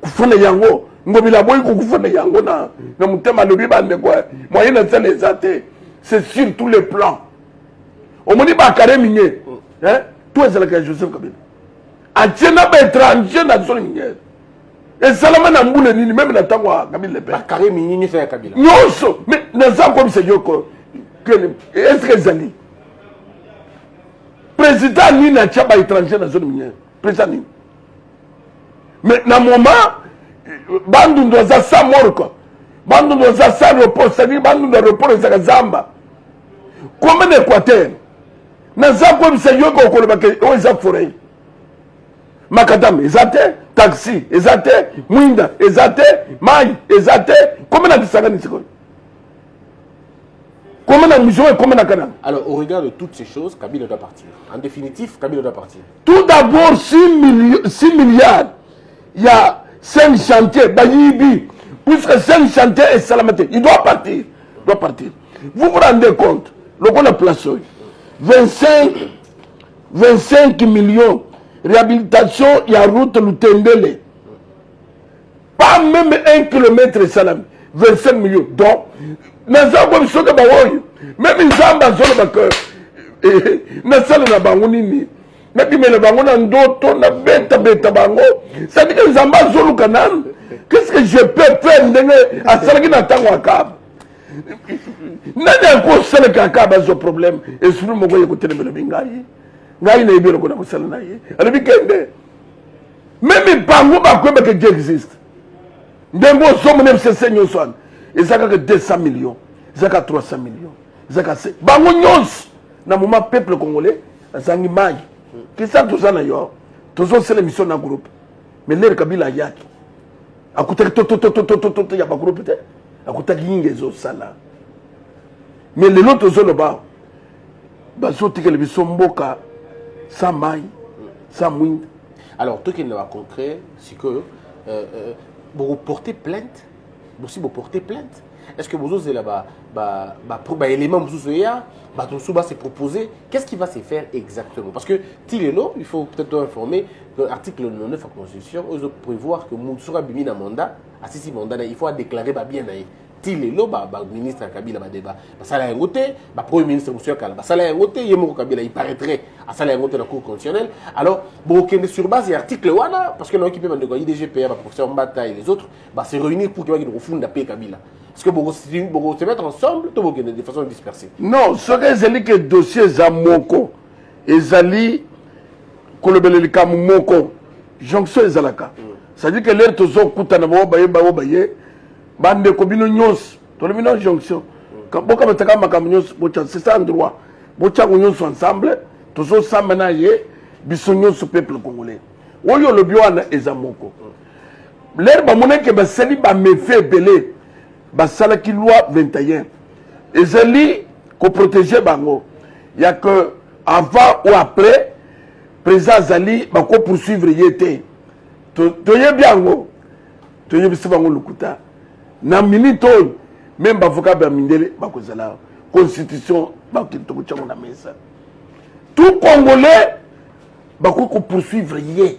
Kufana Yango. Mobila Boy Kufana Yango na Mutema Lobi Bande quoi. Moyen de ça les athées. C'est sur tous les plans. Au Moni Bakare Migné. Hein? Toi, c'est le Joseph Kabila. Atiena ba étranger na zone minière. Et Salama na mbule nini même na tangwa Kabila Lepé. Bakare Migné fait Kabila. Nyonso, mais na comme c'est yoko. Est-ce que Zali président ni na tchaba étranger na zone minière. Président ni. Mais na moment bandu ndo za sa morko. Bandu ndo za sa repos, c'est-à-dire bandu ndo repos za Zamba. Comme l'Équateur. Na comme c'est yoko koloba ke o za forêt. Makadam, ezate, taxi, ezate, Mwinda, ezate, Mai, ezate, comment on a dit ça? Comment on a mis comment on a canal? Alors, au regard de toutes ces choses, Kabila doit partir. En définitive, Kabila doit partir. Tout d'abord, 6 milliards. Il y a 5 chantiers, Bayibi, puisque 5 chantiers et Salamate. Il doit partir. Il doit partir. Vous vous rendez compte, le qu'on a placé 25 millions. Réhabilitation, il y a route Lutendele. Pas même 1 kilomètre salam. 25 millions. Donc, même Nzamba Zolo na bangonini. Même le bangon ndoto na beta bango. Ça dit que Nzamba Zolo kanan. Qu'est-ce que je peux faire à Salaki na tango akab? N'a pas seul kakaba ce problème. Et sur le moment écouter le bingayi. Ngai na ibiro kuna kusala na ye. Ale bikende. Même bango ba kweba que Dieu existe. Ndengo somo ne FCC nyoswan. Ezaka que 200 millions. Ezaka 300 millions. Ezaka bango nyos na moment peuple congolais azangi mai. Kisa tozana yo. Tozo sele mission na groupe. Mais l'air Kabila yaki. Akutaki to ya ba groupe te. Akutaki yingezo sala. Mais les autres zoloba. Baso tikele bisomboka. Sans maille, sans mouine. Alors, tout ce qui n'est pas concret, c'est que vous portez plainte. Vous portez plainte. Est-ce que vous avez là-bas élément vous s'est proposé? Qu'est-ce qui va se faire exactement? Parce que Tileno, il faut peut-être informer que l'article 99 de la Constitution, ils prévoir que Moussura Bimi na mandat, à 6 mandats, il faut déclarer bien. tile lo ba ministre Kabila ba débat ba sala ngoté ba premier ministre monsieur Kala ba sala ngoté yemo Kabila il paraîtrait à sala ngoté la cour constitutionnelle alors bon sur base et article wana parce que non équipé de IDGPA ba professeur Mbata et les autres ba se réunir pour que ba refunda paix Kabila est-ce que bon se mettre ensemble tout de façon dispersée non ce que c'est que dossier za moko ezali kolobeleli kam moko jonction ezalaka c'est-à-dire que l'air tozo kutana ba baye bande ko bino nyos to le bino jonction quand boka bataka makambo nyos bocha c'est ça en droit bocha nyos ensemble tozo samenaye biso nyos peuple congolais oyo le biwana ezamoko l'air ba moneke ba seli ba mefe belé ba sala ki loi 21 ezali ko protéger bango ya que avant ou après président Zali ba ko poursuivre yete to yebiango to yebisi bango lukuta na minute même avocat ba mindele ba ko zala constitution ba ko to tchango na mesa tout congolais ba ko poursuivre yé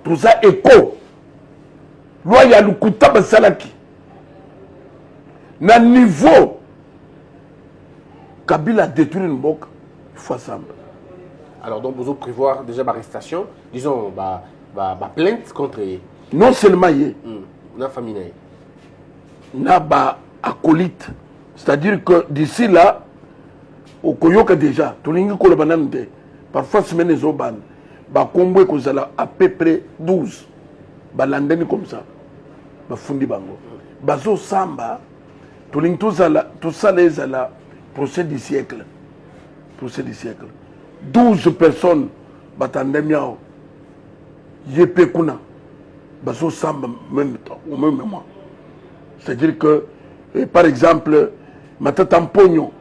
tout ça écho loi ya lukuta ba salaki na niveau Kabila détruit une boque il faut ensemble. Alors donc vous prévoir déjà ma arrestation disons plainte contre non seulement yé na famille na ba acolyte c'est-à-dire que d'ici là au koyoka déjà tolingi ko le banande parfois semaine zoban ba kombwe ko zala à peu près 12 ba landeni comme ça ba fundi bango bazo samba tolingi to ça les zala procès du siècle 12 personnes batandemiao yepe kuna bazo samba même temps au même moment c'est-à-dire que par exemple matata mpogno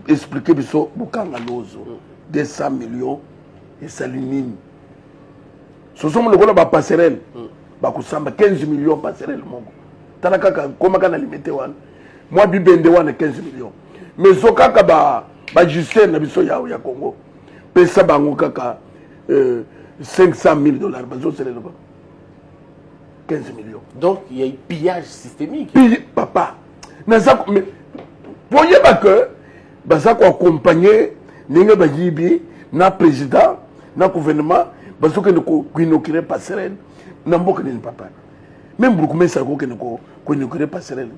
expliquer biso bokanga lozo 200 millions et salinine ce sont le gola ba passerelle ba kusamba 15 millions passerelle moko tanaka koma kana limité wana moi bibende wana 15 millions mais zokaka ba Justin na biso ya Congo pesa bango kaka $500 000 bazo sele ba 15 millions donc il y a un pillage systémique papa naza mais voyez pas que baza ko accompagner ninga bajibi na président na gouvernement bazo que ko inaugurer passerelle na mboka ni papa même beaucoup mais ça ko inaugurer passerelle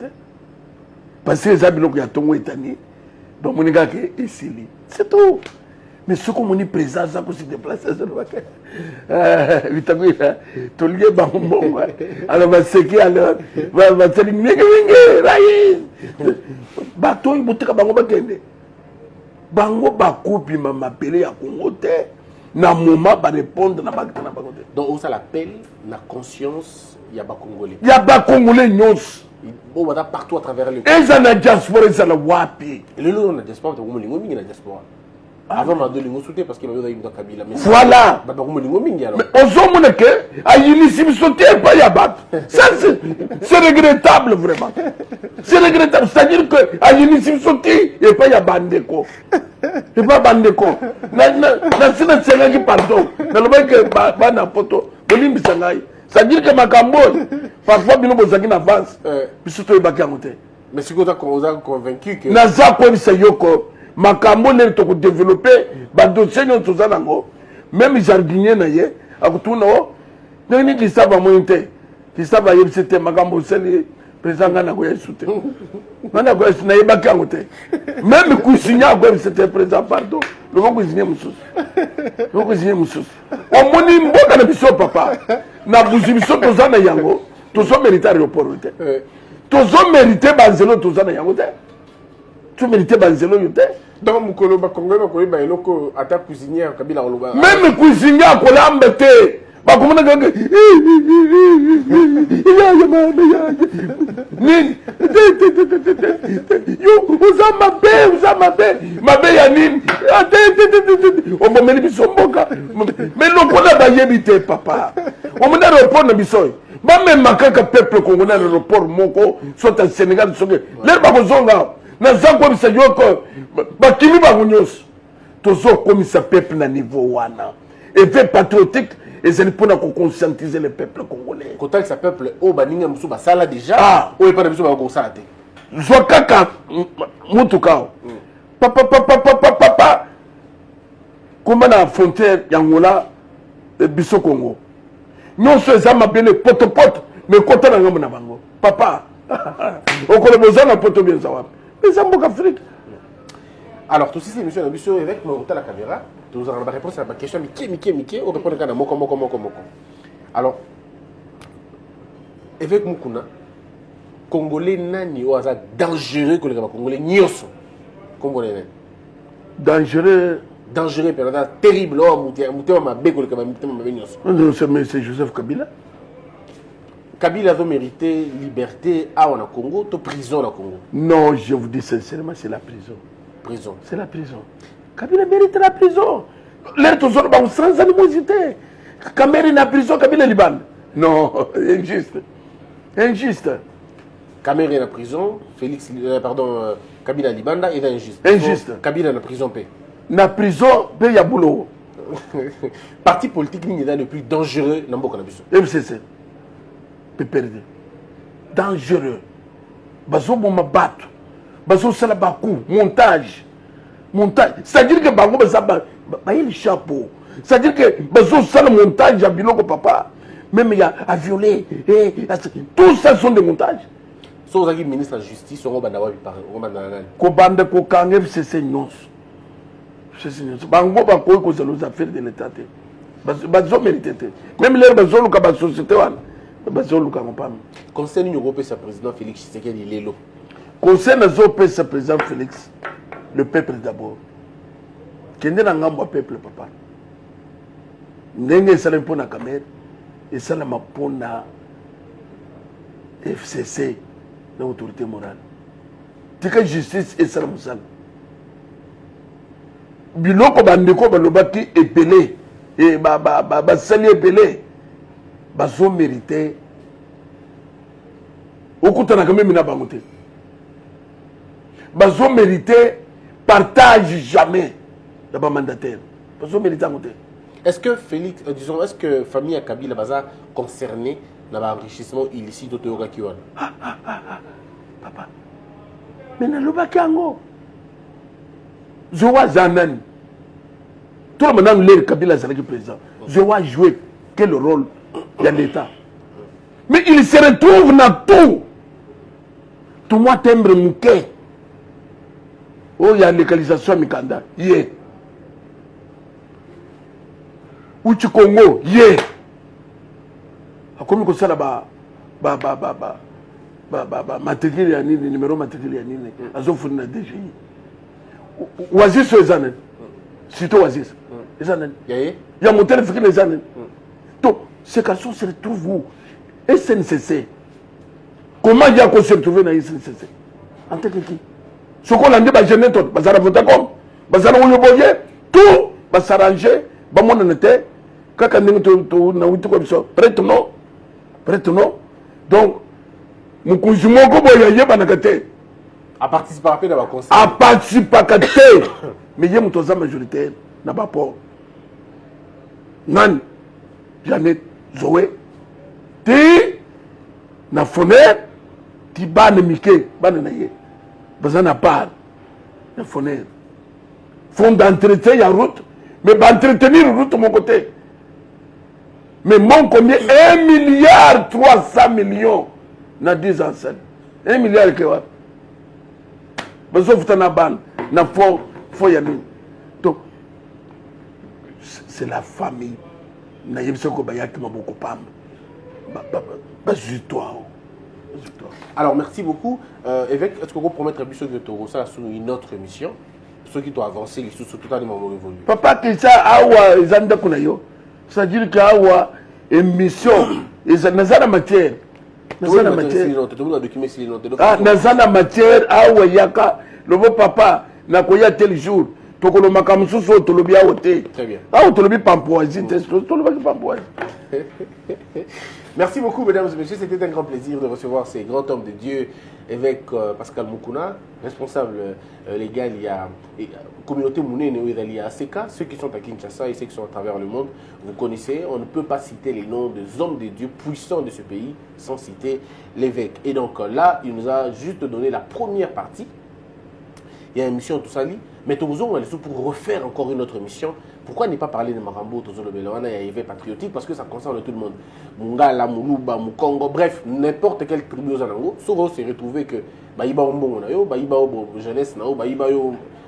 parce que zabino ko ya tongo etani donc mon gars que ici c'est tout mais ce qu'on dit présent ça qu'on se déplace ça ne va que vitaguira to lié ba mbongo alors va seki alors va terminer que ba to ibutika bango ba kende bango ba coupe mama pelé ya Congo te na moment ba répondre na ba bango te donc on ça l'appelle la conscience ya ba congolais nyos bon on va partout à travers le et ça na diaspora ça la wapi le lot na diaspora to ngolingo mingi na diaspora avant ma dolingo sauter parce que le yoda Kabila mais voilà ba ngolingo mingi alors ozomona que ayinisi sauter pas ya bat ça c'est regrettable vraiment c'est regrettable c'est-à-dire que ayinisi sauter et pas ya bandeko et pas bandeko na sina tsenga ki pardon na loba que ba na poto bolimbi sangai c'est-à-dire que makambo parfois bino bozaki na avance biso to ebaki yango te mais si vous êtes convaincu que naza koyebisa yoko makambo nde to développer ba dossier nyonso toza nango même jardinier na ye akutuna o ndenge kisaba mointe kisaba yebisa te makambo seli président ngana ko yesu te ngana ko yesu na yebaki yango te même kuisinya ko yebisa te président pardon le ko kuisinya mususu omoni mboka na biso papa na buzi biso toza na yango tozo mériter aéroport te tozo mériter banzelo toza na yango te tu mériter banzelo yo te donc mukolo ba Congo ba koyeba eloko ata cuisinière Kabila oloba même cuisinière ko lamba te ba komona nga nini yo uzama be ya nini on me biso mboka mais lokola ba yebite papa on me aéroport na biso ba même makaka peuple congolais aéroport moko soit en Sénégal soke les ba kozonga na zango bisa yoko ba kimi ba nyos tozo komisa peuple na niveau wana et fait patriotique Et c'est pour conscientiser le peuple congolais. Quand ce peuple, oh, baninga musu basala déjà, oh, et pas de musu bakosala te. Zwakaka mutuka. Papa. Comment na frontière yangola biso Congo. Nous sommes mabele poto mais kota na ngamba na bango. Papa. Okolo bozana poto bien sawa. Mais ça mboka Afrique. Alors, tout ceci, monsieur Nabusso, avec mon la caméra, nous allons répondre à ma question. Mickey, on répond à moko. Alors, avec Mukuna, Congolais nani ou hasard dangereux que les Congolais nyoso. Congolais dangereux, terrible. Oh, mouté ma bé que les nyoso. C'est Joseph Kabila. Kabila a mérité liberté à la Congo, to prison au Congo. Non, je vous dis sincèrement, c'est la prison. C'est la prison. Kabila mérite la prison. L'air tous autres, sans animosité. Kabila est la prison, Kabila est Liban. Non, injuste. Kabila est en prison, Kabila Libanda est injuste. Kabila est en prison, paix. La prison, paix, il y a boulot. Parti politique, il est le plus dangereux dans le Nabusso. MCC. Peut perdre. Dangereux. Bazo bomba battu. Bazo salabaku. Montage. C'est-à-dire que Bango il y a le chapeau. C'est-à-dire que Bazo sala montage à Biloko papa. Même il y a à violer. Tout ça sont des montages. So le ministre de la Justice, on va Kobanda Kokang FCC Nyons. Bango Bako cause les affaires de l'État. Bazo mérité. Même les Bazo Luka ba société wana. Bazo Luka ngopam. Conseil européen sa président Félix Tshisekedi Lelo. Conseil européen sa président Félix. Le peuple d'abord. Kende na ngambo peuple papa. Ndenge sala mpona Cameroun et sala mapona FCC l'autorité morale. Tika justice et sala musala. Biloko bandeko balobaki epelé et ba sali epelé. Bazo mérité. Okutana quand même na bangote. Bazo mérité partage jamais d'abord mandataire. Bazo mérité monter. Est-ce que Félix, est-ce que famille Kabila baza concernée dans l'enrichissement illicite de Théoga Kiwan? Papa. Mais na lobaki ango. Zowa Zanan. Tout le monde l'air Kabila c'est le président. Zowa jouer quel rôle dans l'État. Mais il se retrouve dans tout. Tout moi timbre mouké. Oh, il y a localisation à Mikanda. Yeah. Uchi Congo. Yeah. Comme ça là matricule ya nini numéro matricule ya nini azofuna na DGI. Oasis ezane. Sito Oasis. Ezane. Ya motel fikile ezane. Donc ces garçons se retrouvent où? SNCC. Comment il y a qu'on se retrouve dans SNCC? En tant que qui? Ce qu'on a dit, c'est que tout, ça voter comme, ça tout va s'arranger, on était, quand on a eu comme ça, prête non, donc, nous consommons comme il y a banakate. À participer dans la conseil. À participer, mais il y a une majorité, n'a pas peur. Nan, Janet, Zoé, ti, na fenêtre, ti ban Mickey, ban naye. Besoin à part, la fenêtre. Fonds d'entretien, il y a route. Mais d'entretenir la route de mon côté. Mais mon combien 1 milliard 300 millions dans 10 ans. 1 milliard que va. Besoin de faire ban. Na faut y aller. Donc, c'est la famille. Na yebisoko bayaki maboko pam. Toi. Alors, merci beaucoup. Évêque, est-ce que vous promettez à Bissot de Toro ça sur une autre émission? Ceux qui doivent avancer, les sous tout à les moments évolués. Papa, qui ça, awa, ils ont d'akunayo. C'est-à-dire qu'awa, émission, ils ont la matière. Nazana matière, awa, yaka, le beau papa, n'a koya tel jour. Tokolo makamususo, tolobi aote. Très bien. Ah, tolobi pampoisi, tolobi pampoisi. Merci beaucoup, mesdames et messieurs. C'était un grand plaisir de recevoir ces grands hommes de Dieu, évêque Pascal Moukouna, responsable légal, il y a communauté Mounene, il y a ACK, ceux qui sont à Kinshasa et ceux qui sont à travers le monde. Vous connaissez, on ne peut pas citer les noms des hommes de Dieu puissants de ce pays sans citer l'évêque. Et donc là, il nous a juste donné la première partie. Il y a une mission tout ça, mais tout le monde pour refaire encore une autre mission. Pourquoi ne pas parler de Marambo, Tozo Lobelwana et Éveil patriotique? Parce que ça concerne tout le monde. Mungala, Moulouba, Moukongo, bref, n'importe quelle tribu aux Anango. Souvent, c'est retrouvé que Baïba Ombo, Baïba jeunesse, Baïba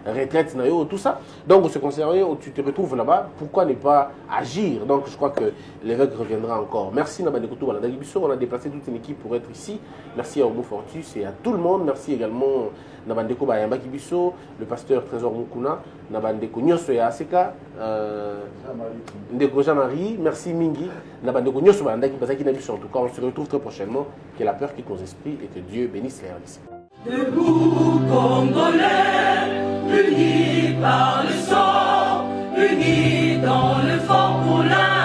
retraite, tout ça. Donc, ce concernant, tu te retrouves là-bas. Pourquoi ne pas agir? Donc, je crois que l'évêque reviendra encore. Merci, Nabandekoutou, on a déplacé toute une équipe pour être ici. Merci à Omo Fortus et à tout le monde. Merci également Nabandeko Bayamba Kibiso, le pasteur Trésor Moukouna, Nabandeko Nyoso et Aseka, Ndeko Jean-Marie, merci Mingi, Nabandeko Nyoso Bayamba Kibasaki Nabiso. En tout cas, on se retrouve très prochainement. Que la peur quitte nos esprits et que Dieu bénisse les RDC. Debout, Congolais, unis par le sang, unis dans le fort pour la